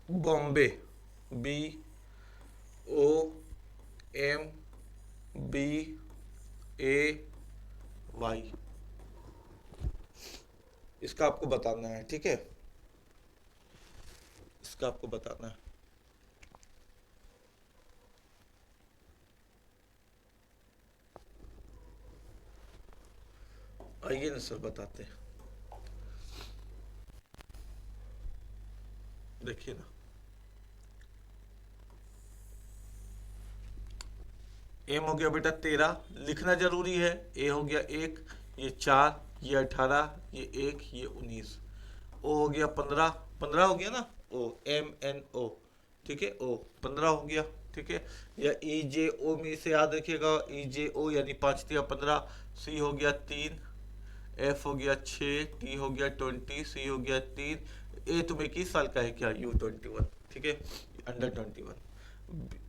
[SPEAKER 1] बॉम्बे BOMBAY, इसका आपको बताना है, ठीक है? इसका आपको बताना है। आइए ना सर बताते हैं। देखिए ना, एम हो गया बेटा 13, लिखना जरूरी है। ए हो गया 1, ये 4, ये 18, ये 1, ये 19। ओ हो गया 15, 15 हो गया ना, ओ MNO, ठीक है, ओ 15 हो गया, ठीक है। या EJO में से याद रखिएगा, EJO यानी 5 दिया 15। सी हो गया 3, एफ हो गया 6, टी हो गया 20, सी हो गया 3। ए तुम 21 साल का है क्या, U21, ठीक है, अंडर 21।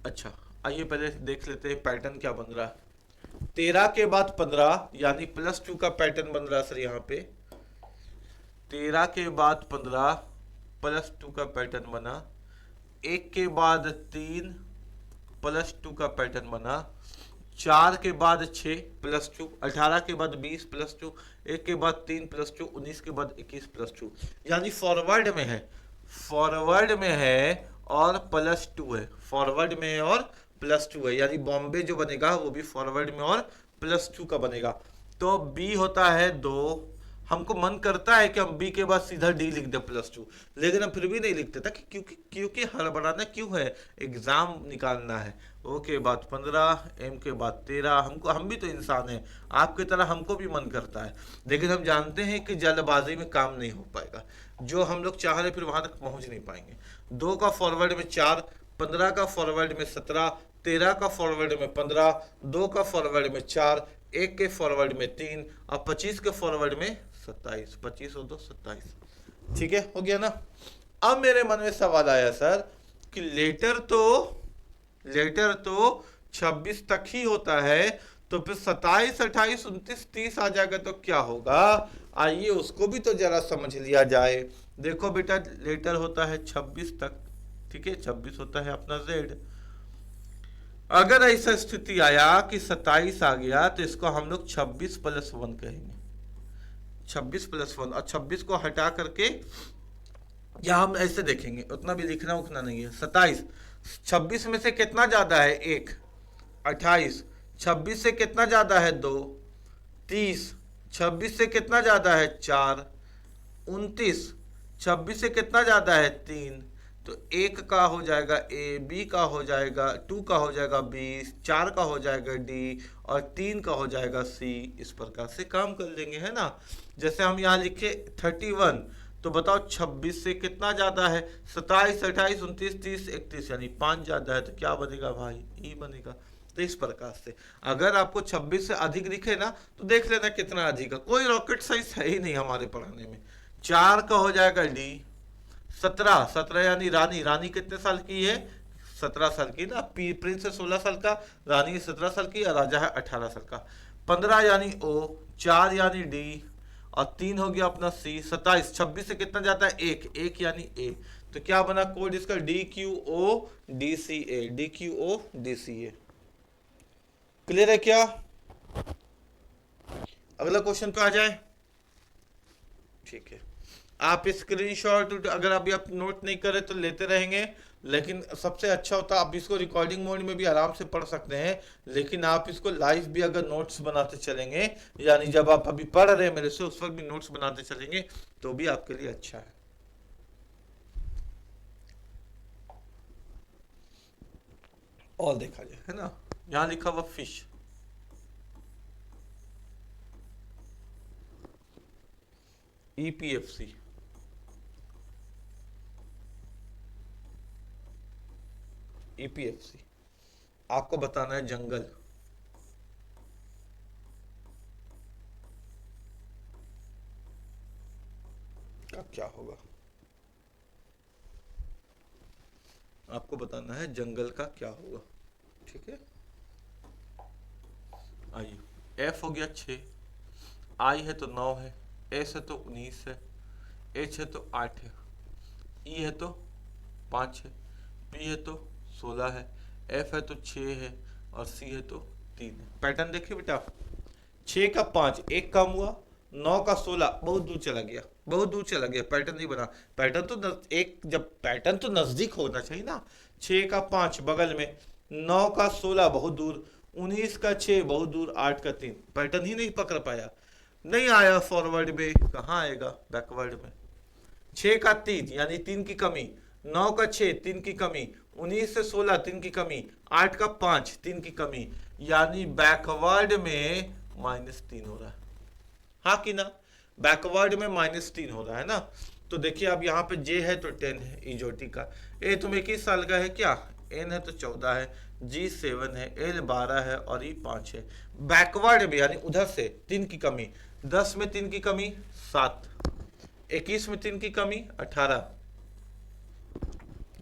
[SPEAKER 1] अच्छा, आइए पहले देख लेते हैं पैटर्न क्या बन रहा है। 13 के बाद 15 यानी +2 का पैटर्न बन रहा है सर यहाँ पे। 13 के बाद 15 +2 का पैटर्न बना। 1 के बाद 3 +2 का पैटर्न बना। 4 के बाद 6 +2, 18 के बाद 20 +2, 1 के बाद 3 +2, 19 के बाद 21 +2, यानी फॉरवर्ड में है, फॉरवर्ड में है और +2 है, फॉरवर्ड में है और +2 है, यानी बॉम्बे जो बनेगा वो भी फॉरवर्ड में और +2 का बनेगा। तो बी होता है 2। हमको मन करता है कि हम बी के बाद सीधा डी लिख दे +2, लेकिन हम फिर भी नहीं लिखते था क्योंकि क्योंकि हड़बड़ाना क्यों है, एग्जाम निकालना है। ओ के बाद 15, एम के बाद 13, हमको, हम भी तो इंसान हैं, आपकी तरह हमको भी मन करता है, लेकिन हम जानते हैं कि जल्दबाजी में काम नहीं हो पाएगा। जो हम लोग चाह रहे फिर वहां तक पहुंच नहीं पाएंगे। 2 का फॉरवर्ड में 4, 15 का फॉरवर्ड में 17, 13 का फॉरवर्ड में 15, 2 का फॉरवर्ड में 4, 1 के फॉरवर्ड में 3 और 25 के फॉरवर्ड में 27। 25 और 2 27, ठीक है, हो गया ना। अब मेरे मन में सवाल आया सर कि लेटर तो 26 तक ही होता है, तो फिर 27, 28, 29, 30 आ जाएगा तो क्या होगा। आइए उसको भी तो जरा समझ लिया जाए। देखो बेटा, लेटर होता है 26 तक, ठीक है, 26 होता है अपना Z। अगर ऐसा स्थिति आया कि 27 आ गया तो इसको हम लोग 26 + 1 कहेंगे, 26 + 1, और 26 को हटा करके या हम ऐसे देखेंगे, उतना भी लिखना उखना नहीं है। 27, 26 में से कितना ज्यादा है 1, 28, 26 से कितना ज्यादा है 2, 30, 26 से कितना ज्यादा है 4, 29, 26 से कितना ज्यादा है 3, तो 1 का हो जाएगा ए, बी का हो जाएगा 2 का हो जाएगा 20, 4 का हो जाएगा डी और 3 का हो जाएगा सी। इस प्रकार से काम कर लेंगे, है ना। जैसे हम यहाँ लिखे 31, तो बताओ 26 से कितना ज्यादा है, 27, 28, 29, 30, 31, यानी 5 ज्यादा है, तो क्या बनेगा भाई, ई बनेगा। तो इस प्रकार से अगर आपको 26 से अधिक दिखे ना तो देख लेना कितना अधिक है, कोई रॉकेट साइंस है ही नहीं हमारे पढ़ाने में। 4 का हो जाएगा डी। 17, 17 यानी रानी, रानी कितने साल की है, 17 साल की ना, प्रिंस है 16 साल का, रानी 17 साल की और राजा है 18 साल का। 15 यानी ओ, 4 यानी डी और 3 हो गया अपना सी। 27, 26 से कितना जाता है 1, 1 यानी ए, तो क्या बना कोड इसका, DQO DCA, DQO DCA। Clear है क्या। अगला क्वेश्चन पे आ जाए, ठीक है। आप स्क्रीनशॉट अगर अभी आप नोट नहीं करे तो लेते रहेंगे, लेकिन सबसे अच्छा होता आप इसको रिकॉर्डिंग मोड में भी आराम से पढ़ सकते हैं, लेकिन आप इसको लाइव भी अगर नोट्स बनाते चलेंगे, यानी जब आप अभी पढ़ रहे हैं मेरे से उस वक्त भी नोट्स बनाते चलेंगे तो भी आपके लिए अच्छा है। और देखा जाए, है ना, यहां लिखा हुआ फिश, EPFC, EPFC। आपको बताना है जंगल, का क्या होगा, आपको बताना है जंगल का क्या होगा, ठीक है। आइए, F हो गया 6, I है तो 9 है, S है तो 19 है, H है तो 8 है, E है तो 5 है, P है तो 16 है, F है तो 6 है और C है तो 3 है। पैटर्न देखिए बेटा, 6 का 5, 1 कम हुआ, 9 का 16 बहुत दूर चला गया, बहुत दूर चला गया, पैटर्न नहीं बना। पैटर्न तो एक जब पैटर्न तो नजदीक होना चाहिए ना, 6 का 5 बगल में, 9 का 16 बहुत दूर, 19 का 6 बहुत दूर, 8 का 3, पैटर्न ही नहीं पकड़ पाया। नहीं आया फॉरवर्ड में, कहाँ आएगा बैकवर्ड में। 6 का 3 यानी 3 की कमी, 9 का 6 3 की कमी, 19 से 16 3 की कमी, 8 का 5 3 की कमी, यानी बैकवर्ड में -3 हो रहा है। हाँ कि ना, बैकवर्ड में -3 हो रहा है ना। तो देखिए अब यहाँ पे जे है तो 10 है इजोटी का, ए तुम 21 साल का है क्या, एन है तो 14 है, जी 7 है, एल 12 है और ई 5 है। बैकवर्ड में यानी उधर से 3 की कमी, 10 में 3 की कमी 7, 21 में 3 की कमी 18,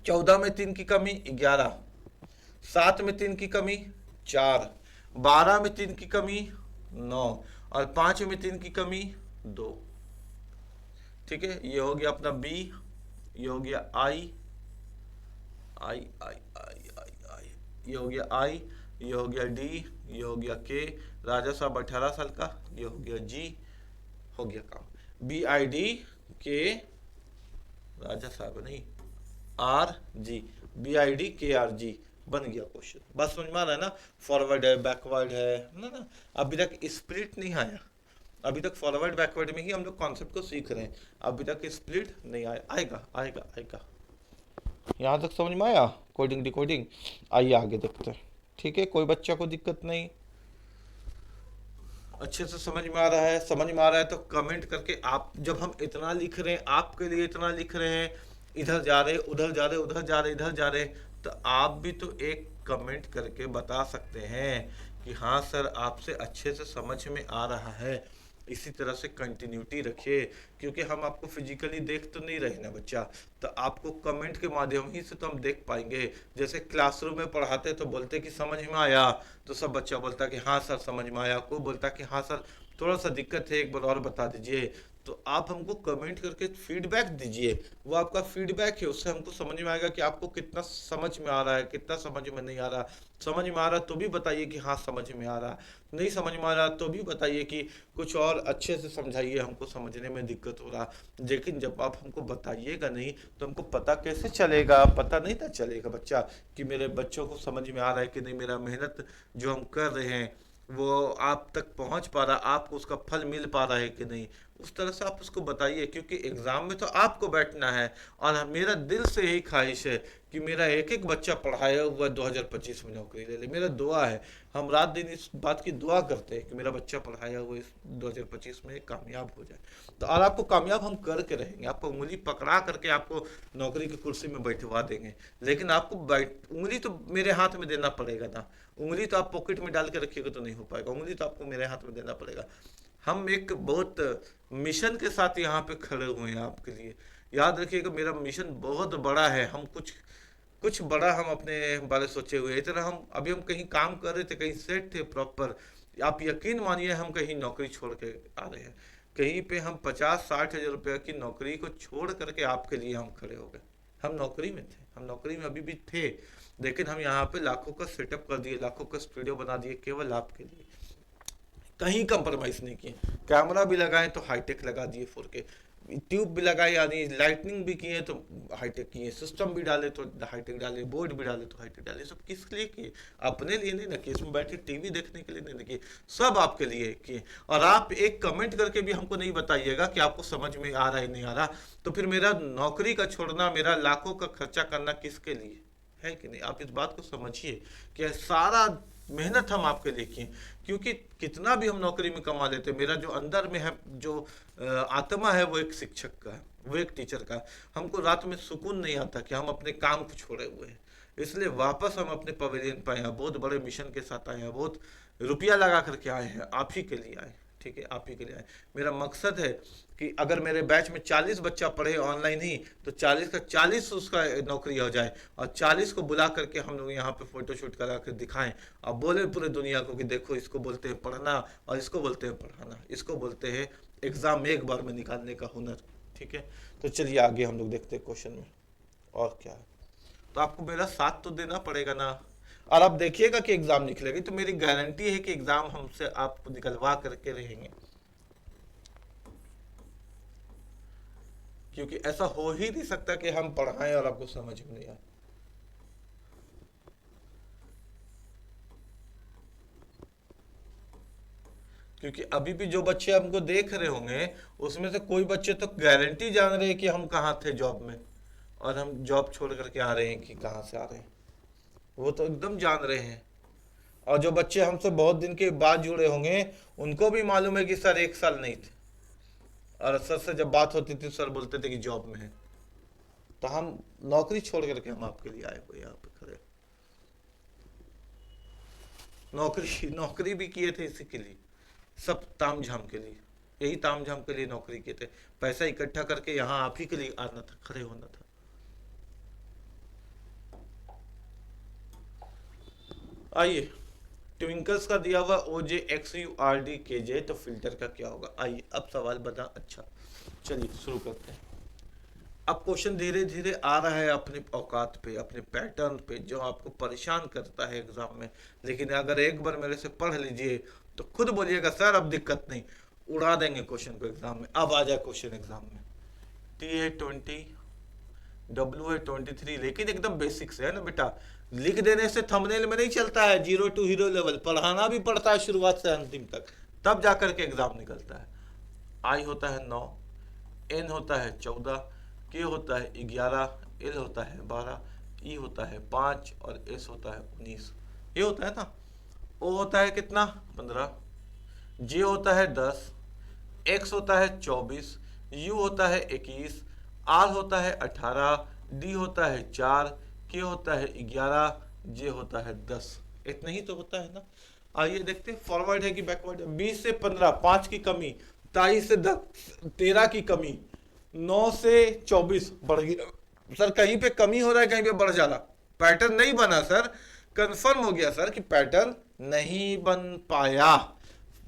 [SPEAKER 1] 14 में 3 की कमी 11, 7 में 3 की कमी 4, 12 में 3 की कमी 9 और 5 में 3 की कमी 2। ठीक है, ये हो गया अपना बी, ये हो गया आई, आई आई आई आई आई, ये हो गया आई, ये हो गया डी, ये हो गया के, राजा साहब 18 साल का, ये हो गया जी, हो गया काम। बी आई डी के, राजा साहब नहीं, R G, B I D K R G, बन गया क्वेश्चन। बस समझ में आ रहा है ना, फॉरवर्ड है बैकवर्ड है ना। अभी तक स्प्लिट नहीं आया, अभी तक फॉरवर्ड बैकवर्ड में ही हम लोग कॉन्सेप्ट को सीख रहे हैं, अभी तक स्प्लिट नहीं आया, आएगा आएगा आएगा। यहाँ तक समझ में आया कोडिंग डिकोडिंग। आइए आगे देखते हैं। ठीक है, कोई बच्चा को दिक्कत नहीं, अच्छे से समझ में आ रहा है, समझ में आ रहा है तो कमेंट करके आप, जब हम इतना लिख रहे हैं आपके लिए, इतना लिख रहे हैं, इधर जा रहे उधर जा रहे उधर जा रहे इधर जा रहे, तो आप भी तो एक कमेंट करके बता सकते हैं कि हाँ सर आपसे अच्छे से समझ में आ रहा है। इसी तरह से कंटिन्यूटी रखिए, क्योंकि हम आपको फिजिकली देख तो नहीं रहे ना बच्चा, तो आपको कमेंट के माध्यम ही से तो हम देख पाएंगे। जैसे क्लासरूम में पढ़ाते तो बोलते कि समझ में आया, तो सब बच्चा बोलता कि हाँ सर समझ में आया, कोई बोलता कि हाँ सर थोड़ा सा दिक्कत है एक बार और बता दीजिए। तो आप हमको कमेंट करके फीडबैक दीजिए, वो आपका फीडबैक है, उससे हमको समझ में आएगा कि आपको कितना समझ में आ रहा है, कितना समझ में नहीं आ रहा। समझ में आ रहा तो भी बताइए कि हाँ समझ में आ रहा, नहीं समझ में आ रहा तो भी बताइए कि कुछ और अच्छे से समझाइए, हमको समझने में दिक्कत हो रहा। लेकिन जब आप हमको बताइएगा नहीं तो हमको पता कैसे चलेगा, पता नहीं ना चलेगा बच्चा कि मेरे बच्चों को समझ में आ रहा है कि नहीं, मेरा मेहनत जो हम कर रहे हैं वो आप तक पहुंच पा रहा, आपको उसका फल मिल पा रहा है कि नहीं। उस तरह से आप उसको बताइए, क्योंकि एग्जाम में तो आपको बैठना है। और मेरा दिल से यही ख्वाहिश है कि मेरा एक एक बच्चा पढ़ाया हुआ 2025 में नौकरी ले ले, मेरा दुआ है। हम रात दिन इस बात की दुआ करते हैं कि मेरा बच्चा पढ़ाया हुआ इस 2025 में कामयाब हो जाए। तो और आपको कामयाब हम करके रहेंगे, आपको उंगली पकड़ा करके आपको नौकरी की कुर्सी में बैठवा देंगे। लेकिन आपको उंगली तो मेरे हाथ में देना पड़ेगा ना, उंगली तो आप पॉकेट में डाल के रखिएगा तो नहीं हो पाएगा, उंगली तो आपको मेरे हाथ में देना पड़ेगा। हम एक बहुत मिशन के साथ यहाँ पे खड़े हुए हैं आपके लिए। याद रखिएगा मेरा मिशन बहुत बड़ा है, हम कुछ कुछ बड़ा हम अपने बारे सोचे हुए हैं। इतना हम अभी हम कहीं काम कर रहे थे, कहीं सेट थे प्रॉपर, आप यकीन मानिए हम कहीं नौकरी छोड़ के आ रहे हैं। कहीं पे हम 50-60 हज़ार रुपये की नौकरी को छोड़ करके आपके लिए हम खड़े हो गए। हम नौकरी में थे, हम नौकरी में अभी भी थे, लेकिन हम यहाँ पे लाखों का सेटअप कर दिए, लाखों का स्टूडियो बना दिए केवल आपके लिए। कहीं कंप्रोमाइज नहीं किए, कैमरा भी लगाए तो हाईटेक लगा दिए 4K, ट्यूब भी लगाए यानी लाइटनिंग भी किए तो हाईटेक किए, सिस्टम भी डाले तो हाईटेक डाले, बोर्ड भी डाले तो हाईटेक डाले। सब किस लिए किए? अपने लिए नहीं ना किए, इसमें बैठे टीवी देखने के लिए नहीं किए, सब आपके लिए किए। और आप एक कमेंट करके भी हमको नहीं बताइएगा कि आपको समझ में आ रहा है नहीं आ रहा, तो फिर मेरा नौकरी का छोड़ना, मेरा लाखों का खर्चा करना किसके लिए है कि नहीं? आप इस बात को समझिए कि सारा मेहनत हम आपके लिए किए। क्योंकि कितना भी हम नौकरी में कमा लेते, मेरा जो अंदर में है, जो आत्मा है, वो एक शिक्षक का है, वो एक टीचर का है। हमको रात में सुकून नहीं आता कि हम अपने काम को छोड़े हुए हैं। इसलिए वापस हम अपने पवेलियन पे आए हैं, बहुत बड़े मिशन के साथ आए हैं, बहुत रुपया लगा करके आए हैं, आप ही के लिए आए। ठीक है, आप ही के लिए आए। मेरा मकसद है कि अगर मेरे बैच में 40 बच्चा पढ़े ऑनलाइन ही, तो 40 का 40 उसका नौकरी हो जाए, और 40 को बुला करके हम लोग यहाँ पे फोटोशूट करा कर दिखाएं और बोले पूरे दुनिया को कि देखो इसको बोलते हैं पढ़ना और इसको बोलते हैं पढ़ाना, इसको बोलते हैं एग्जाम एक बार में निकालने का हुनर। ठीक है, तो चलिए आगे हम लोग देखते हैं क्वेश्चन में और क्या है। तो आपको मेरा साथ तो देना पड़ेगा ना। और आप देखिएगा कि एग्जाम निकलेगी, तो मेरी गारंटी है कि एग्जाम हमसे आप निकलवा करके रहेंगे, क्योंकि ऐसा हो ही नहीं सकता कि हम पढ़ाएं और आपको समझ में नहीं आए। क्योंकि अभी भी जो बच्चे हमको देख रहे होंगे उसमें से कोई बच्चे तो गारंटी जान रहे हैं कि हम कहाँ थे जॉब में, और हम जॉब छोड़ करके आ रहे हैं कि कहाँ से आ रहे हैं, वो तो एकदम जान रहे हैं। और जो बच्चे हमसे बहुत दिन के बाद जुड़े होंगे उनको भी मालूम है कि सर 1 साल नहीं थे, और सर से जब बात होती थी सर बोलते थे कि जॉब में है। तो हम नौकरी छोड़ करके हम आपके लिए आए हुए यहाँ पे खड़े। नौकरी नौकरी भी किए थे इसी के लिए, सब ताम झाम के लिए, यही ताम झाम के लिए नौकरी किए थे। पैसा इकट्ठा करके यहाँ आप ही के लिए आना था, खड़े होना था। आइए, ट्विंकल्स का दिया हुआ OJXURDKJ, तो फिल्टर का क्या होगा? आइए अब सवाल बता। अच्छा चलिए शुरू करते हैं। अब क्वेश्चन धीरे धीरे आ रहा है अपने औकात पे, अपने पैटर्न पे, जो आपको परेशान करता है एग्जाम में। लेकिन अगर एक बार मेरे से पढ़ लीजिए तो खुद बोलिएगा सर अब दिक्कत नहीं, उड़ा देंगे क्वेश्चन को एग्जाम में। अब आ जाए क्वेश्चन एग्जाम में। T है 20, W है 23, लेकिन एकदम बेसिक से है ना बेटा, लिख देने से थंबनेल में नहीं चलता है। 0 to हीरो लेवल पढ़ाना भी पड़ता है शुरुआत से अंतिम तक, तब जाकर के एग्जाम निकलता है। I होता है 9, N होता है 14, K होता है 11, L होता है 12, E होता है 5 और S होता है 19। ये होता है ना। O होता है कितना? 15, J होता है 10, X होता है 24, U होता है 21, R होता है 18, D होता है 4, K होता है 11, J होता है 10। इतना ही तो होता है ना। आइए देखते हैं फॉरवर्ड है कि बैकवर्ड है। 20 से 15 5 की कमी, 23 से 10 13 की कमी, 9 से 24 बढ़ गया। सर कहीं पे कमी हो रहा है, कहीं पे बढ़ जा रहा, पैटर्न नहीं बना सर। कंफर्म हो गया सर कि पैटर्न नहीं बन पाया।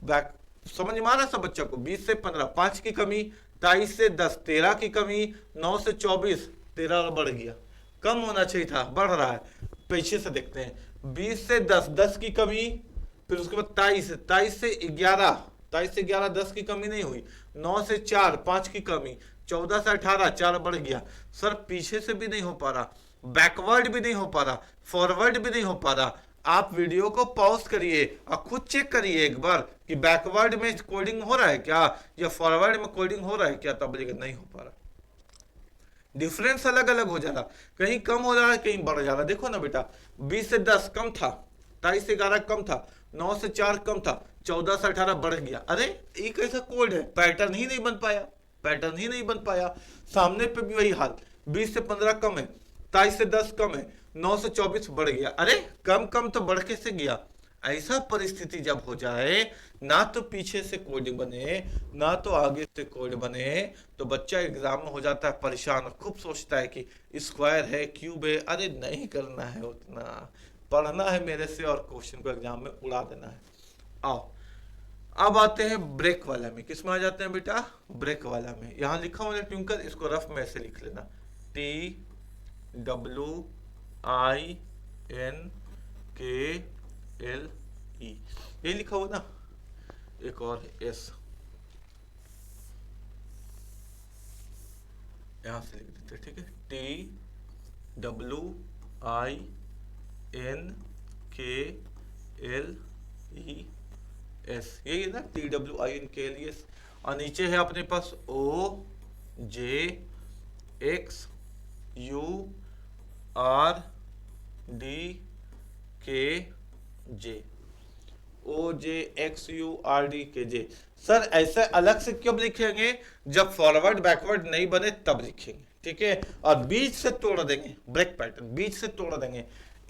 [SPEAKER 1] बैक समझ में आ रहा सब बच्चा को? 20 से 15 5 की कमी, 23 से 10 13 की कमी, 9 से 24 13 बढ़ गया। कम होना चाहिए था, बढ़ रहा है। पीछे से देखते हैं। 20 से 10 10 की कमी, फिर उसके बाद 23 से 11 10 की कमी नहीं हुई, 9 से 4 5 की कमी, 14 से 18 4 बढ़ गया। सर पीछे से भी नहीं हो पा रहा, बैकवर्ड भी नहीं हो पा रहा, फॉरवर्ड भी नहीं हो पा रहा। आप वीडियो को पॉज करिए और खुद चेक करिए एक बार कि बैकवर्ड में कोडिंग हो रहा है क्या या फॉरवर्ड में कोडिंग हो रहा है क्या। तब बोलिएगा नहीं हो पा रहा। डिफरेंस अलग अलग हो जा रहा, कहीं कम हो रहा है कहीं बढ़ जा रहा। देखो ना बेटा, 20 से 10 कम था, 23 से 11 कम था, 9 से 4 कम था, 14 से 18 बढ़ गया। अरे ये कैसा कोड है? पैटर्न ही नहीं बन पाया, पैटर्न ही नहीं बन पाया। सामने पे भी वही हाल, 20 से 15 कम है, 23 से 10 कम है, 9 से 24 बढ़ गया। अरे कम कम तो बढ़ के से गया। ऐसा परिस्थिति जब हो जाए, ना तो पीछे से कोड बने ना तो आगे से कोड बने, तो बच्चा एग्जाम में हो जाता है परेशान, खूब सोचता है कि स्क्वायर है क्यूब है। अरे नहीं करना है उतना, पढ़ना है मेरे से और क्वेश्चन को एग्जाम में उड़ा देना है। आओ अब आते हैं ब्रेक वाला में। किस में आ जाते हैं बेटा? ब्रेक वाला में। यहाँ लिखा हुआ ट्विंकल, इसको रफ में ऐसे लिख लेना, TWINKLE, ये लिखा हुआ ना। एक और S यहां से लिख देते, ठीक है। TWINKLES, यही है ना, TWINKLES। और नीचे है अपने पास OJXURDKJ, OJXURDKJ। सर ऐसे अलग से क्यों लिखेंगे? जब फॉरवर्ड बैकवर्ड नहीं बने तब लिखेंगे, ठीक है। और बीच से तोड़ देंगे, ब्रेक पैटर्न बीच से तोड़ देंगे।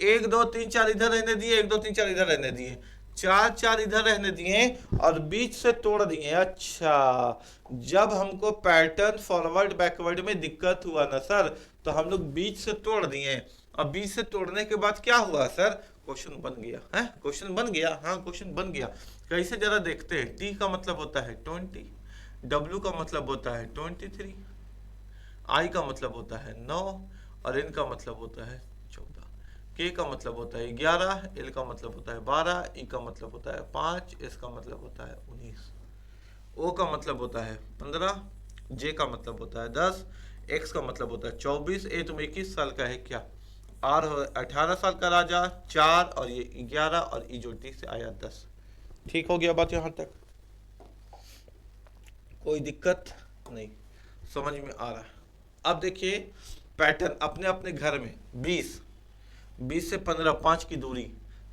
[SPEAKER 1] 1 2 3 4 इधर रहने दिए, 1 2 3 4 इधर रहने दिए, 4 4 इधर रहने दिए और बीच से तोड़ दिए। अच्छा, जब हमको पैटर्न फॉरवर्ड बैकवर्ड में दिक्कत हुआ ना सर, तो हम लोग बीच से तोड़ दिए। और बीच से तोड़ने के बाद क्या हुआ सर? क्वेश्चन बन गया है। क्वेश्चन बन गया, हाँ क्वेश्चन बन गया। कैसे जरा देखते हैं। T का मतलब होता है 20, W का मतलब होता है 23, I का मतलब होता है 9 और N का मतलब होता है 14, K का मतलब होता है 11, L का मतलब होता है 12, E का मतलब होता है 5, S का मतलब होता है 19, O का मतलब होता है 15, J का मतलब होता है 10, X का मतलब होता है 24। ए तुम 21 साल का है क्या? R 18 साल का राजा 4 और ये 11 और E जो D से आया 10। ठीक हो गया बात यहाँ तक? कोई दिक्कत नहीं, समझ में आ रहा है। अब देखिए पैटर्न अपने अपने घर में 20 से 15 5 की दूरी,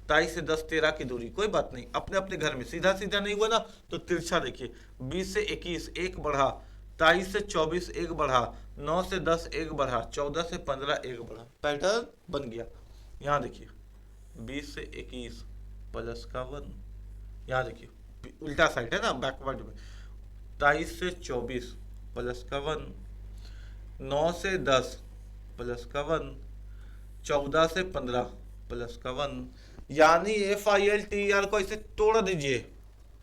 [SPEAKER 1] 23 से 10 13 की दूरी, कोई बात नहीं, अपने अपने घर में सीधा सीधा नहीं हुआ ना तो तिरछा देखिए, 20 से 21 एक बढ़ा, 23 से 24 एक बढ़ा, 9 से 10 एक बढ़ा, 14 से 15 एक बढ़ा, पैटर्न बन गया। यहाँ देखिए 20 से 21 प्लस का 1, यहाँ देखिए उल्टा साइड है ना बैकवर्ड में, 23 से 24 प्लस का 1, 9 से 10 प्लस का 1, 14 से 15 प्लस का 1, यानी FILTER को इसे तोड़ दीजिए,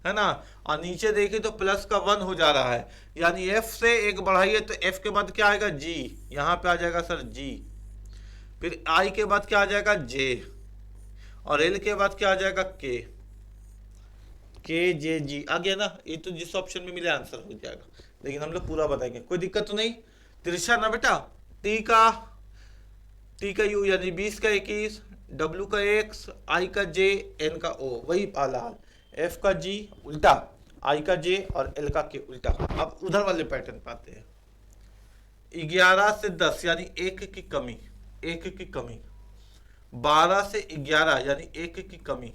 [SPEAKER 1] है ना, और नीचे देखिए तो प्लस का 1 हो जा रहा है, यानी F से एक बढ़ाइए तो F के बाद क्या आएगा G, यहाँ पे आ जाएगा सर G, फिर I के बाद क्या आ जाएगा J, और L के बाद क्या आ जाएगा KJG आ गया ना। ये तो जिस ऑप्शन में मिले आंसर हो जाएगा, लेकिन हम लोग पूरा बताएंगे, कोई दिक्कत तो नहीं। तिरछा ना बेटा, T का U यानी 20 का 21, W का X, I का J, N का O, वही वाला हाल, F का G उल्टा, I का J और L का K उल्टा। अब उधर वाले पैटर्न पे आते हैं, 11 से 10 यानी 1 की कमी, 1 की कमी, 12 से 11 यानी 1 की कमी,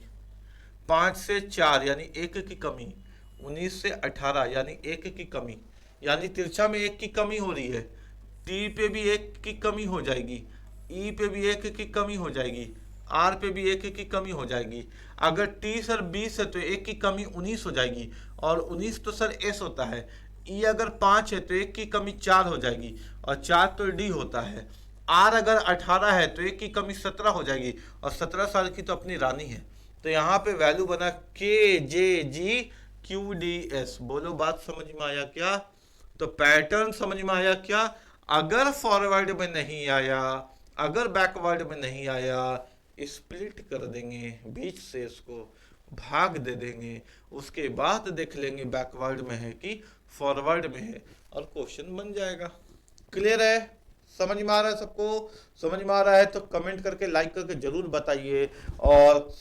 [SPEAKER 1] 5 से 4 यानी 1 की कमी, 19 से 18 यानी 1 की कमी, यानी तिरछा में 1 की कमी हो रही है। T पे भी 1 की कमी हो जाएगी, E पे भी 1 की कमी हो जाएगी, R पे भी 1 की कमी हो जाएगी। अगर T सर 20 है तो 1 की कमी 19 हो जाएगी, और 19 तो सर S होता है। E अगर 5 है तो 1 की कमी 4 हो जाएगी, और 4 तो D होता है। R अगर 18 है तो 1 की कमी 17 हो जाएगी, और 17 साल की तो अपनी रानी है। तो यहाँ पे वैल्यू बना KJGQDS। बोलो बात समझ में आया क्या? तो पैटर्न समझ में आया क्या? अगर फॉरवर्ड में नहीं आया, अगर बैकवर्ड में नहीं आया, स्प्लिट कर देंगे बीच से, इसको भाग दे देंगे, उसके बाद देख लेंगे बैकवर्ड में है कि फॉरवर्ड में है, और क्वेश्चन बन जाएगा। क्लियर है? समझ में आ रहा है सबको? समझ में आ रहा है तो कमेंट करके लाइक करके जरूर बताइए, और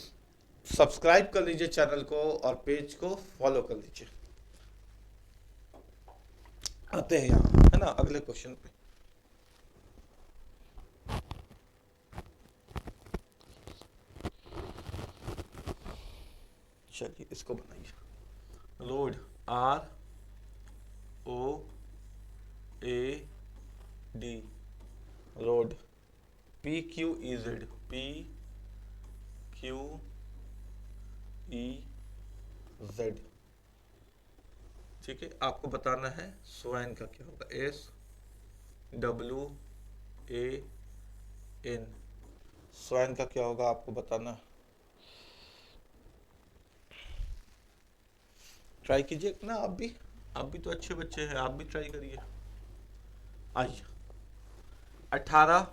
[SPEAKER 1] सब्सक्राइब कर लीजिए चैनल को, और पेज को फॉलो कर लीजिए। आते हैं यहाँ, है ना, अगले क्वेश्चन पे। चलिए इसको बनाइए, road ROAD, road, PQEZ, PQEZ, ठीक है। आपको बताना है स्वाइन का क्या होगा, SWAN, स्वाइन का क्या होगा आपको बताना है। ट्राई कीजिए ना, आप भी तो अच्छे बच्चे हैं, आप भी ट्राई करिए। आइए, 18,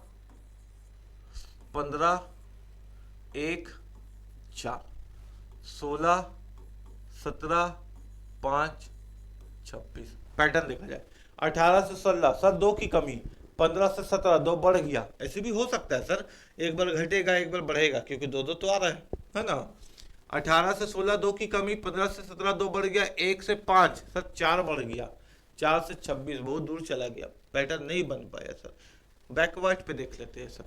[SPEAKER 1] 15, 1, 4, 16, 17, 5, 26। पैटर्न देखा जाए, 18 से 16 सर 2 की कमी, 15 से 17 2 बढ़ गया। ऐसे भी हो सकता है सर, एक बार घटेगा एक बार बढ़ेगा, क्योंकि दो दो तो आ रहा है ना। 18 से 16 2 की कमी, 15 से 17 2 बढ़ गया, 1 से 5 सर 4 बढ़ गया, 4 से 26 बहुत दूर चला गया, पैटर्न नहीं बन पाया सर। बैकवर्ड पे देख लेते हैं सर,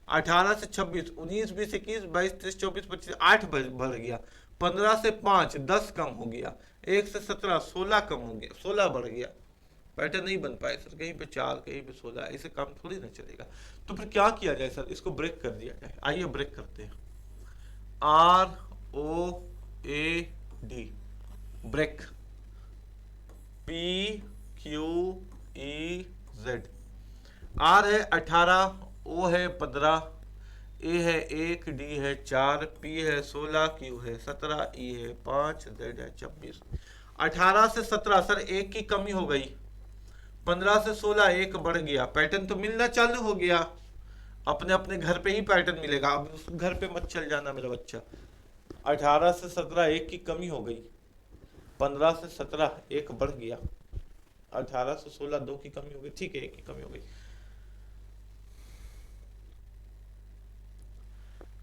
[SPEAKER 1] 18 से 26, 19, 20, 21, 22, 23, 24, 25, 8 बढ़ गया, 15 से 5 10 कम हो गया, 1 से 17 16 कम हो गया, 16 बढ़ गया, पैटर्न नहीं बन पाए सर। कहीं पे 4 कहीं पे 16, ऐसे काम थोड़ी ना चलेगा। तो फिर क्या किया जाए सर, इसको ब्रेक कर दिया जाए। आइए ब्रेक करते हैं, ROAD, ब्रेक, PQEZ, R है 18, O है 15, A है 1, D है 4, P है 16, Q है 17, E है 5, Z है 26। 18 से 17 सर 1 की कमी हो गई, 15 से 16 1 बढ़ गया, पैटर्न तो मिलना चालू हो गया। अपने अपने घर पे ही पैटर्न मिलेगा, अब उस घर पे मत चल जाना मेरा बच्चा। 18 से 17 1 की कमी हो गई, 15 से 17 1 बढ़ गया, 18 से 16 2 की कमी हो गई, ठीक है 1 की कमी हो गई।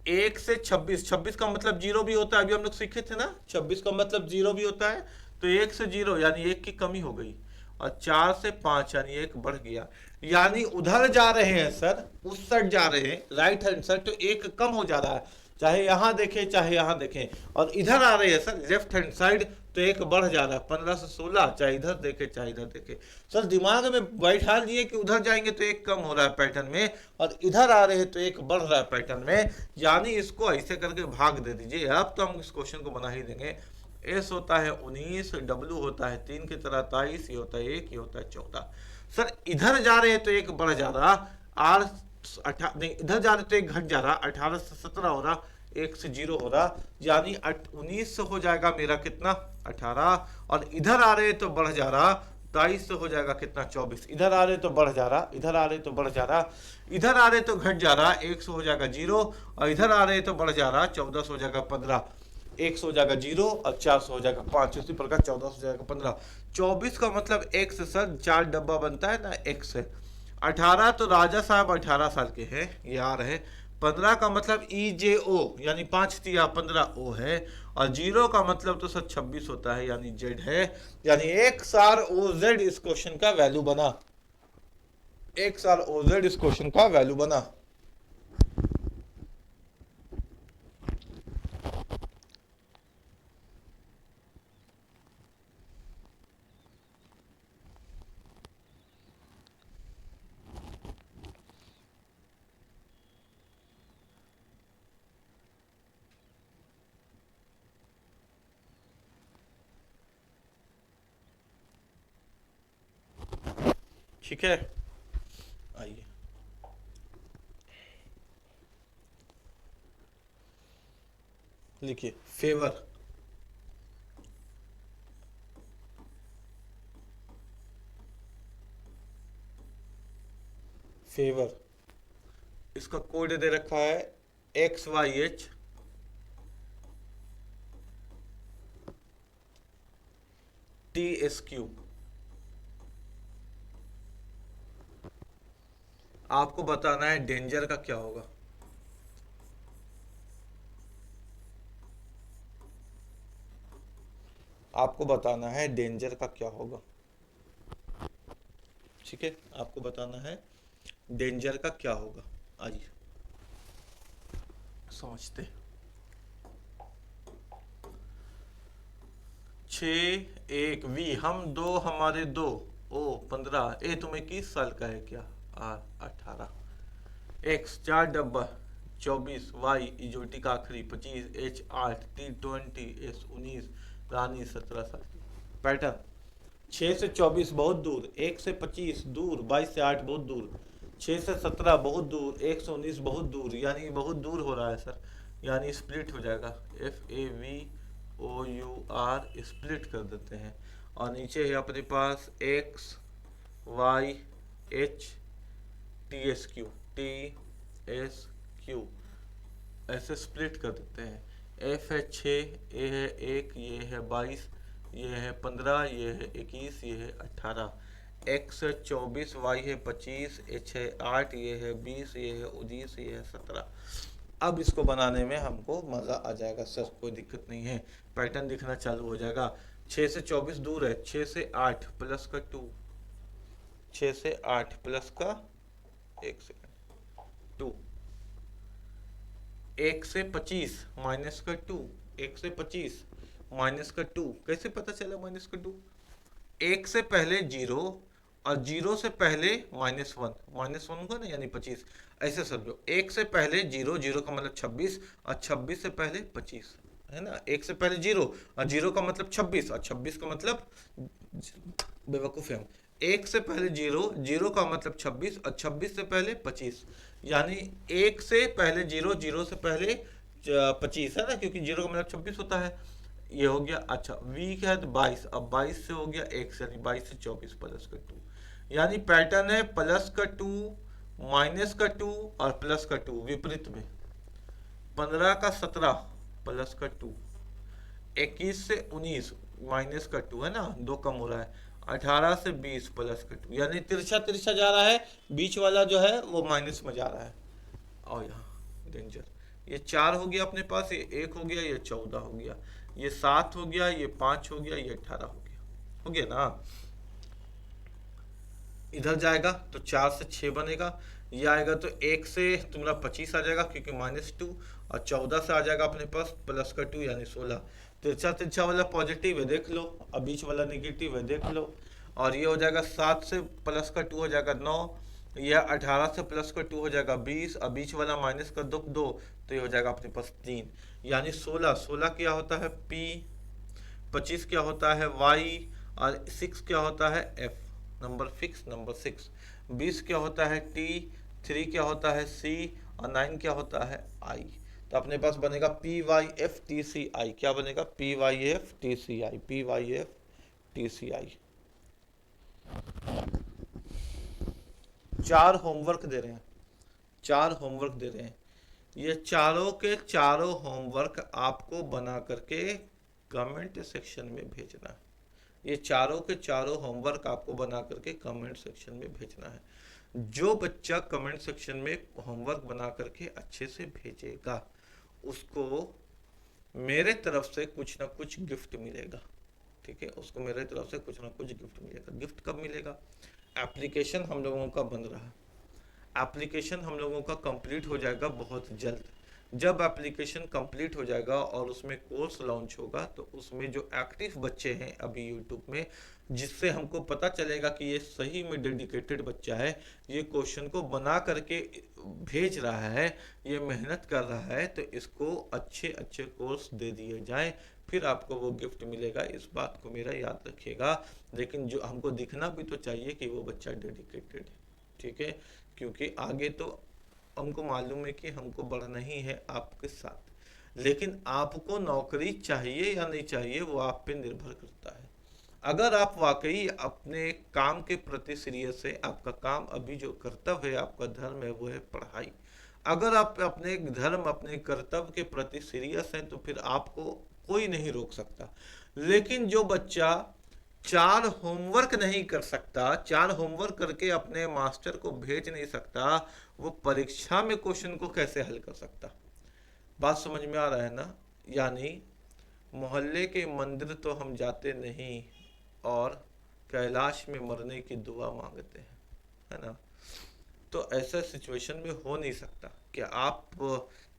[SPEAKER 1] 1 से 26, 26 का मतलब जीरो भी होता है, अभी हम लोग सीखे थे ना, 26 का मतलब जीरो भी होता है, तो 1 से 0 यानी 1 की कमी हो गई, और 4 से 5 यानी 1 बढ़ गया। यानी उधर जा रहे हैं सर, उस साइड जा रहे हैं, राइट हैंड साइड, तो 1 कम हो जा रहा है, चाहे यहाँ देखें चाहे यहाँ देखें। और इधर आ रहे हैं सर, लेफ्ट हैंड साइड, तो 1 बढ़ जा रहा है, 15 से 16, चाहे इधर देखे चाहे इधर देखे। सर दिमाग में बैठा लिए कि उधर जाएंगे तो 1 कम हो रहा है पैटर्न में, और इधर आ रहे हैं तो 1 बढ़ रहा है पैटर्न में, यानी इसको ऐसे करके भाग दे दीजिए। अब तो हम इस क्वेश्चन को बना ही देंगे। एस होता है 19, डब्ल्यू होता है 3 की तरह 23, ये होता है 1, ये होता है 14। सर इधर जा रहे हैं तो 1 बढ़ जा रहा, आर नहीं, इधर जा रहे तो 1 घट जा रहा, 18 से 17 हो रहा, 1 से 0 हो रहा, यानी 19 से हो जाएगा मेरा कितना 18, और इधर आ रहे तो बढ़ जा रहा, 23 से हो जाएगा कितना 24, इधर आ रहे तो बढ़ जा रहा, इधर आ रहे तो बढ़ जा रहा, इधर आ रहे तो घट जा रहा, 1 से हो जाएगा 0, और इधर आ रहे तो बढ़ जा रहा, 14 से हो जाएगा 15, 1 से हो जाएगा 0, और 4 से हो जाएगा 5, इसी प्रकार 14 से हो जाएगा 15। 24 का मतलब x सर, 4 डब्बा बनता है ना x है। 18 तो राजा साहब 18 साल के हैं, ये आ रहे। 15 का मतलब EJO यानी 5 तिया 15 O है, और 0 का मतलब तो सर 26 होता है, यानी Z है। यानी XROZ इस क्वेश्चन का वैल्यू बना, XROZ इस क्वेश्चन का वैल्यू बना। ठीक है, आइए लिखिए फेवर। फेवर इसका कोड दे रखा है XYH TSQ। आपको बताना है डेंजर का क्या होगा। आपको बताना है डेंजर का क्या होगा, ठीक है, आपको बताना है डेंजर का क्या होगा। आइए समझते। 6 1 V, हम 2 हमारे 2, O 15, ए तुम 21 साल का है क्या, R 18, X 4 डब्बा 24, Y इजोटी का आखिरी 25, H 8, T 20, S 19, रानी 17 साल की। पैटर्न 6 से 24 बहुत दूर, 1 से 25 दूर, 22 से 8 बहुत दूर, 6 से 17 बहुत दूर, 1 से 19 बहुत दूर, यानी बहुत दूर हो रहा है सर, यानी स्प्लिट हो जाएगा, FAVOUR स्प्लिट कर देते हैं। और नीचे है अपने पास XYH TSQ ऐसे स्प्लिट कर देते हैं। F है 6, A है 1, ये है 22, ये है 15, ये है 21, ये है 18, X है 24, Y है 25, H है 8, ये है 20, ये है 19, ये है 17। अब इसको बनाने में हमको मज़ा आ जाएगा सर, कोई दिक्कत नहीं है, पैटर्न दिखना चालू हो जाएगा। 6 से 24 दूर है, 6 से 8 प्लस का 2, 6 से 8 प्लस का 1 सेकंड 2, 1 से 25 माइनस का 2, 1 से 25 माइनस का 2, कैसे पता चला माइनस का 2, 1 से पहले 0 और 0 से पहले -1, -1 का ना यानी 25, ऐसे समझो, 1 से पहले 0, 0 का मतलब 26, और 26 से पहले 25 है ना, 1 से पहले 0 और 0 का मतलब 26, और 26 का मतलब बेवकूफ़ है हम, 1 से पहले 0, 0 का मतलब 26, और 26 से पहले 25, यानी 1 से पहले 0, 0 से पहले 25 है ना, क्योंकि 0 का मतलब 26 होता है, ये हो गया। अच्छा V क्या है तो 22, अब 22 से हो गया x, यानी 22 से 24 प्लस का 2, यानी पैटर्न है प्लस का 2 माइनस का 2 और प्लस का 2 विपरीत में। 15 का 17 प्लस का 2, 21 से 19 माइनस का 2 है ना, 2 कम हो रहा है, 18 से 20 प्लस का 2, यानी तिरछा तिरछा जा रहा है, बीच वाला जो है वो माइनस में जा रहा है। और यहाँ डेंजर, ये 4 हो गया अपने पास, ये 1 हो गया, ये 14 हो गया, ये 7 हो गया, ये 5 हो गया, ये 18 हो गया ना। इधर जाएगा तो 4 से 6 बनेगा, ये आएगा तो 1 से तुम्हारा 25 आ जाएगा क्योंकि -2, और 14 से आ जाएगा अपने पास प्लस का 2 यानी 16। तिरछा तिरछा वाला पॉजिटिव है देख लो, और बीच वाला निगेटिव है देख लो। और ये हो जाएगा 7 से प्लस का 2 हो जाएगा 9, यह 18 से प्लस का 2 हो जाएगा 20, और बीच वाला माइनस का 2, तो ये हो जाएगा अपने पास 3, यानी 16। 16 क्या होता है पी, 25 क्या होता है वाई, और 6 क्या होता है एफ, नंबर फिक्स नंबर 6। 20 क्या होता है टी, 3 क्या होता है सी, और 9 क्या होता है आई। तो अपने पास बनेगा P Y F T C I. क्या बनेगा? P Y F T C I, P Y F T C I. 4 homework दे रहे हैं, 4 होमवर्क दे रहे हैं। ये चारों के चारों होमवर्क आपको बना करके कमेंट सेक्शन में भेजना है। ये चारों के चारों होमवर्क आपको बना करके कमेंट सेक्शन में भेजना है। जो बच्चा कमेंट सेक्शन में होमवर्क बना करके अच्छे से भेजेगा उसको मेरे तरफ से कुछ ना कुछ गिफ्ट मिलेगा। ठीक है, उसको मेरे तरफ से कुछ ना कुछ गिफ्ट मिलेगा। गिफ्ट कब मिलेगा? एप्लीकेशन हम लोगों का बन रहा है, एप्लीकेशन हम लोगों का कंप्लीट हो जाएगा बहुत जल्द। जब एप्लीकेशन कंप्लीट हो जाएगा और उसमें कोर्स लॉन्च होगा तो उसमें जो एक्टिव बच्चे हैं अभी यूट्यूब में, जिससे हमको पता चलेगा कि ये सही में डेडिकेटेड बच्चा है, ये क्वेश्चन को बना करके भेज रहा है, ये मेहनत कर रहा है, तो इसको अच्छे अच्छे कोर्स दे दिए जाएं, फिर आपको वो गिफ्ट मिलेगा। इस बात को मेरा याद रखिएगा। लेकिन जो हमको दिखना भी तो चाहिए कि वो बच्चा डेडिकेटेड है। ठीक है, क्योंकि आगे तो हमको मालूम है कि हमको बढ़ना ही है आपके साथ, लेकिन आपको नौकरी चाहिए या नहीं चाहिए वो आप पे निर्भर करता है। अगर आप वाकई अपने काम के प्रति सीरियस है, आपका काम अभी जो कर्तव्य है, आपका धर्म है, वो है पढ़ाई। अगर आप अपने धर्म अपने कर्तव्य के प्रति सीरियस हैं तो फिर आपको कोई नहीं रोक सकता। लेकिन जो बच्चा 4 होमवर्क नहीं कर सकता, 4 होमवर्क करके अपने मास्टर को भेज नहीं सकता, वो परीक्षा में क्वेश्चन को कैसे हल कर सकता? बात समझ में आ रहा है ना? यानी मोहल्ले के मंदिर तो हम जाते नहीं और कैलाश में मरने की दुआ मांगते हैं, है ना? तो ऐसा सिचुएशन में हो नहीं सकता कि आप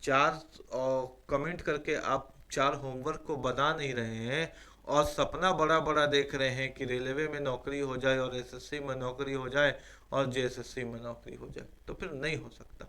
[SPEAKER 1] 4 कमेंट करके आप 4 होमवर्क को बना नहीं रहे हैं और सपना बड़ा बड़ा देख रहे हैं कि रेलवे में नौकरी हो जाए और एसएससी में नौकरी हो जाए और जेएसएससी में नौकरी हो जाए, तो फिर नहीं हो सकता,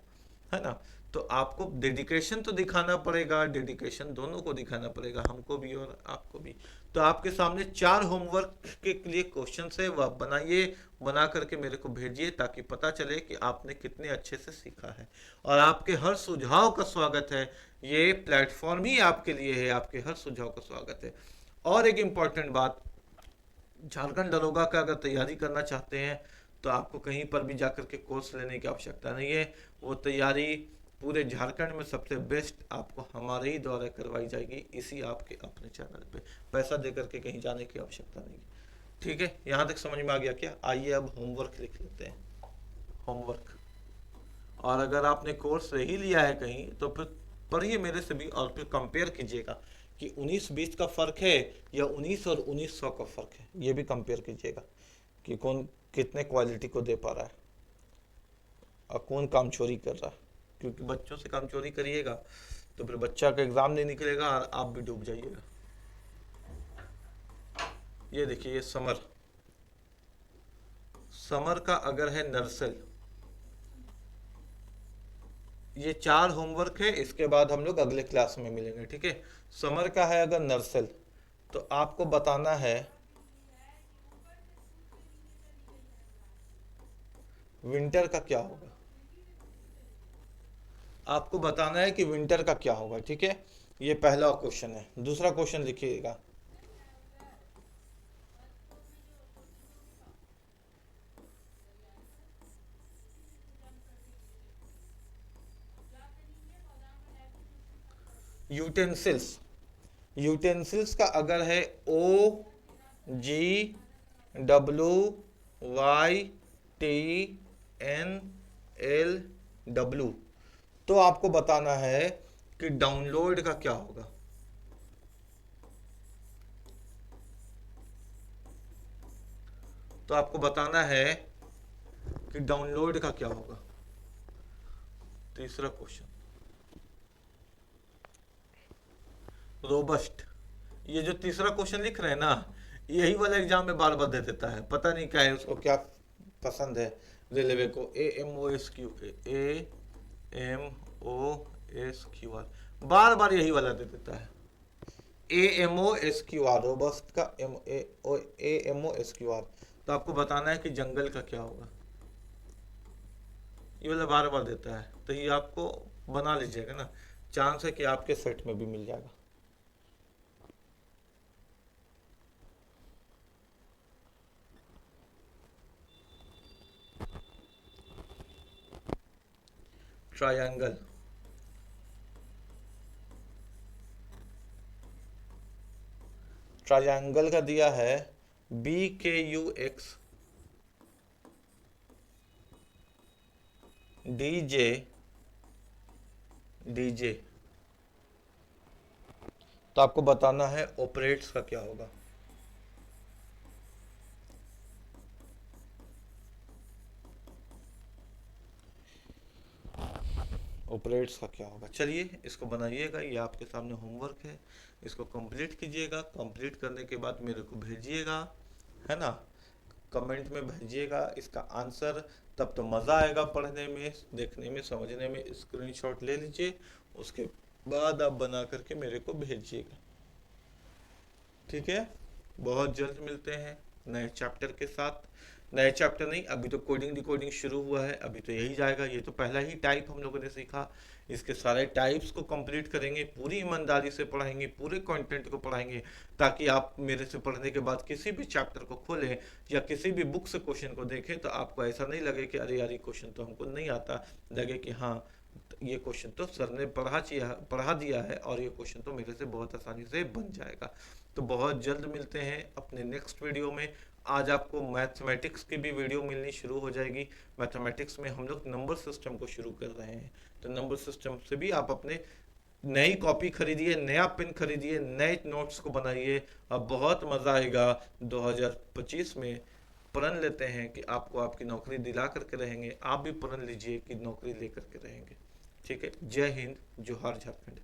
[SPEAKER 1] है ना? तो आपको डेडिकेशन तो दिखाना पड़ेगा, डेडिकेशन दोनों को दिखाना पड़ेगा, हमको भी और आपको भी। तो आपके सामने 4 होमवर्क के लिए क्वेश्चन है, वह बनाइए, बना करके मेरे को भेजिए ताकि पता चले कि आपने कितने अच्छे से सीखा है। और आपके हर सुझाव का स्वागत है, ये प्लेटफॉर्म ही आपके लिए है, आपके हर सुझाव का स्वागत है। और एक इम्पॉर्टेंट बात, झारखंड दरोगा का अगर तैयारी करना चाहते हैं तो आपको कहीं पर भी जाकर के कोर्स लेने की आवश्यकता नहीं है। वो तैयारी पूरे झारखंड में सबसे बेस्ट आपको हमारे ही द्वारा करवाई जाएगी, इसी आपके अपने चैनल पे। पैसा दे करके कहीं जाने की आवश्यकता नहीं है। ठीक है, यहाँ तक समझ में आ गया क्या? आइए अब होमवर्क लिख लेते हैं, होमवर्क। और अगर आपने कोर्स ही लिया है कहीं तो फिर पढ़िए मेरे से भी और फिर कंपेयर कीजिएगा कि 19-20 का फ़र्क है या 19 और 1900 का फ़र्क है। ये भी कंपेयर कीजिएगा कि कौन कितने क्वालिटी को दे पा रहा है और कौन काम चोरी कर रहा है। क्योंकि बच्चों से काम चोरी करिएगा तो फिर बच्चा का एग्ज़ाम नहीं निकलेगा और आप भी डूब जाइएगा। ये देखिए, ये समर, समर का अगर है नर्सल, ये 4 होमवर्क है, इसके बाद हम लोग अगले क्लास में मिलेंगे। ठीक है, समर का है अगर नर्सल तो आपको बताना है विंटर का क्या होगा, आपको बताना है कि विंटर का क्या होगा। ठीक है, ये पहला क्वेश्चन है। दूसरा क्वेश्चन लिखिएगा, यूटेंसिल्स, यूटेंसिल्स का अगर है OGWYTNLW तो आपको बताना है कि डाउनलोड का क्या होगा। तो आपको बताना है कि डाउनलोड का क्या होगा। तीसरा क्वेश्चन, रोबस्ट। ये जो तीसरा क्वेश्चन लिख रहे हैं ना, यही वाला एग्जाम में बार बार दे देता है, पता नहीं क्या है उसको, क्या पसंद है रेलवे को। AMOSQ, AMOSQR, बार बार यही वाला दे देता है। AMOSQR, रोबस्ट का AMOSQR। तो आपको बताना है कि जंगल का क्या होगा। ये वाला बार बार देता है, तो ये आपको बना लीजिएगा ना, चांस है कि आपके सेट में भी मिल जाएगा। ट्रायंगल, ट्रायंगल का दिया है BKUX DJ। तो आपको बताना है ऑपरेट्स का क्या होगा। ऑपरेट्स का क्या होगा, चलिए इसको बनाइएगा, ये आपके सामने होमवर्क है, इसको कंप्लीट कीजिएगा। कंप्लीट करने के बाद मेरे को भेजिएगा, है ना, कमेंट में भेजिएगा इसका आंसर। तब तो मज़ा आएगा पढ़ने में, देखने में, समझने में। स्क्रीनशॉट ले लीजिए, उसके बाद आप बना करके मेरे को भेजिएगा, ठीक है। बहुत जल्द मिलते हैं नए चैप्टर के साथ। नए चैप्टर नहीं, अभी तो कोडिंग डिकोडिंग शुरू हुआ है, अभी तो यही जाएगा। ये तो पहला ही टाइप हम लोगों ने सीखा, इसके सारे टाइप्स को कंप्लीट करेंगे, पूरी ईमानदारी से पढ़ाएंगे, पूरे कंटेंट को पढ़ाएंगे, ताकि आप मेरे से पढ़ने के बाद किसी भी चैप्टर को खोलें या किसी भी बुक से क्वेश्चन को देखें तो आपको ऐसा नहीं लगे कि अरे यार ये क्वेश्चन तो हमको नहीं आता, लगे कि हाँ ये क्वेश्चन तो सर ने पढ़ा दिया है और ये क्वेश्चन तो मेरे से बहुत आसानी से बन जाएगा। तो बहुत जल्द मिलते हैं अपने नेक्स्ट वीडियो में। आज आपको मैथमेटिक्स की भी वीडियो मिलनी शुरू हो जाएगी। मैथमेटिक्स में हम लोग नंबर सिस्टम को शुरू कर रहे हैं, तो नंबर सिस्टम से भी आप अपने नई कॉपी खरीदिए, नया पेन खरीदिए, नए नोट्स को बनाइए। अब बहुत मज़ा आएगा 2025 में। प्रण लेते हैं कि आपको आपकी नौकरी दिला करके रहेंगे, आप भी प्रण लीजिए कि नौकरी लेकर के रहेंगे, ठीक है। जय हिंद, जोहार झारखंड।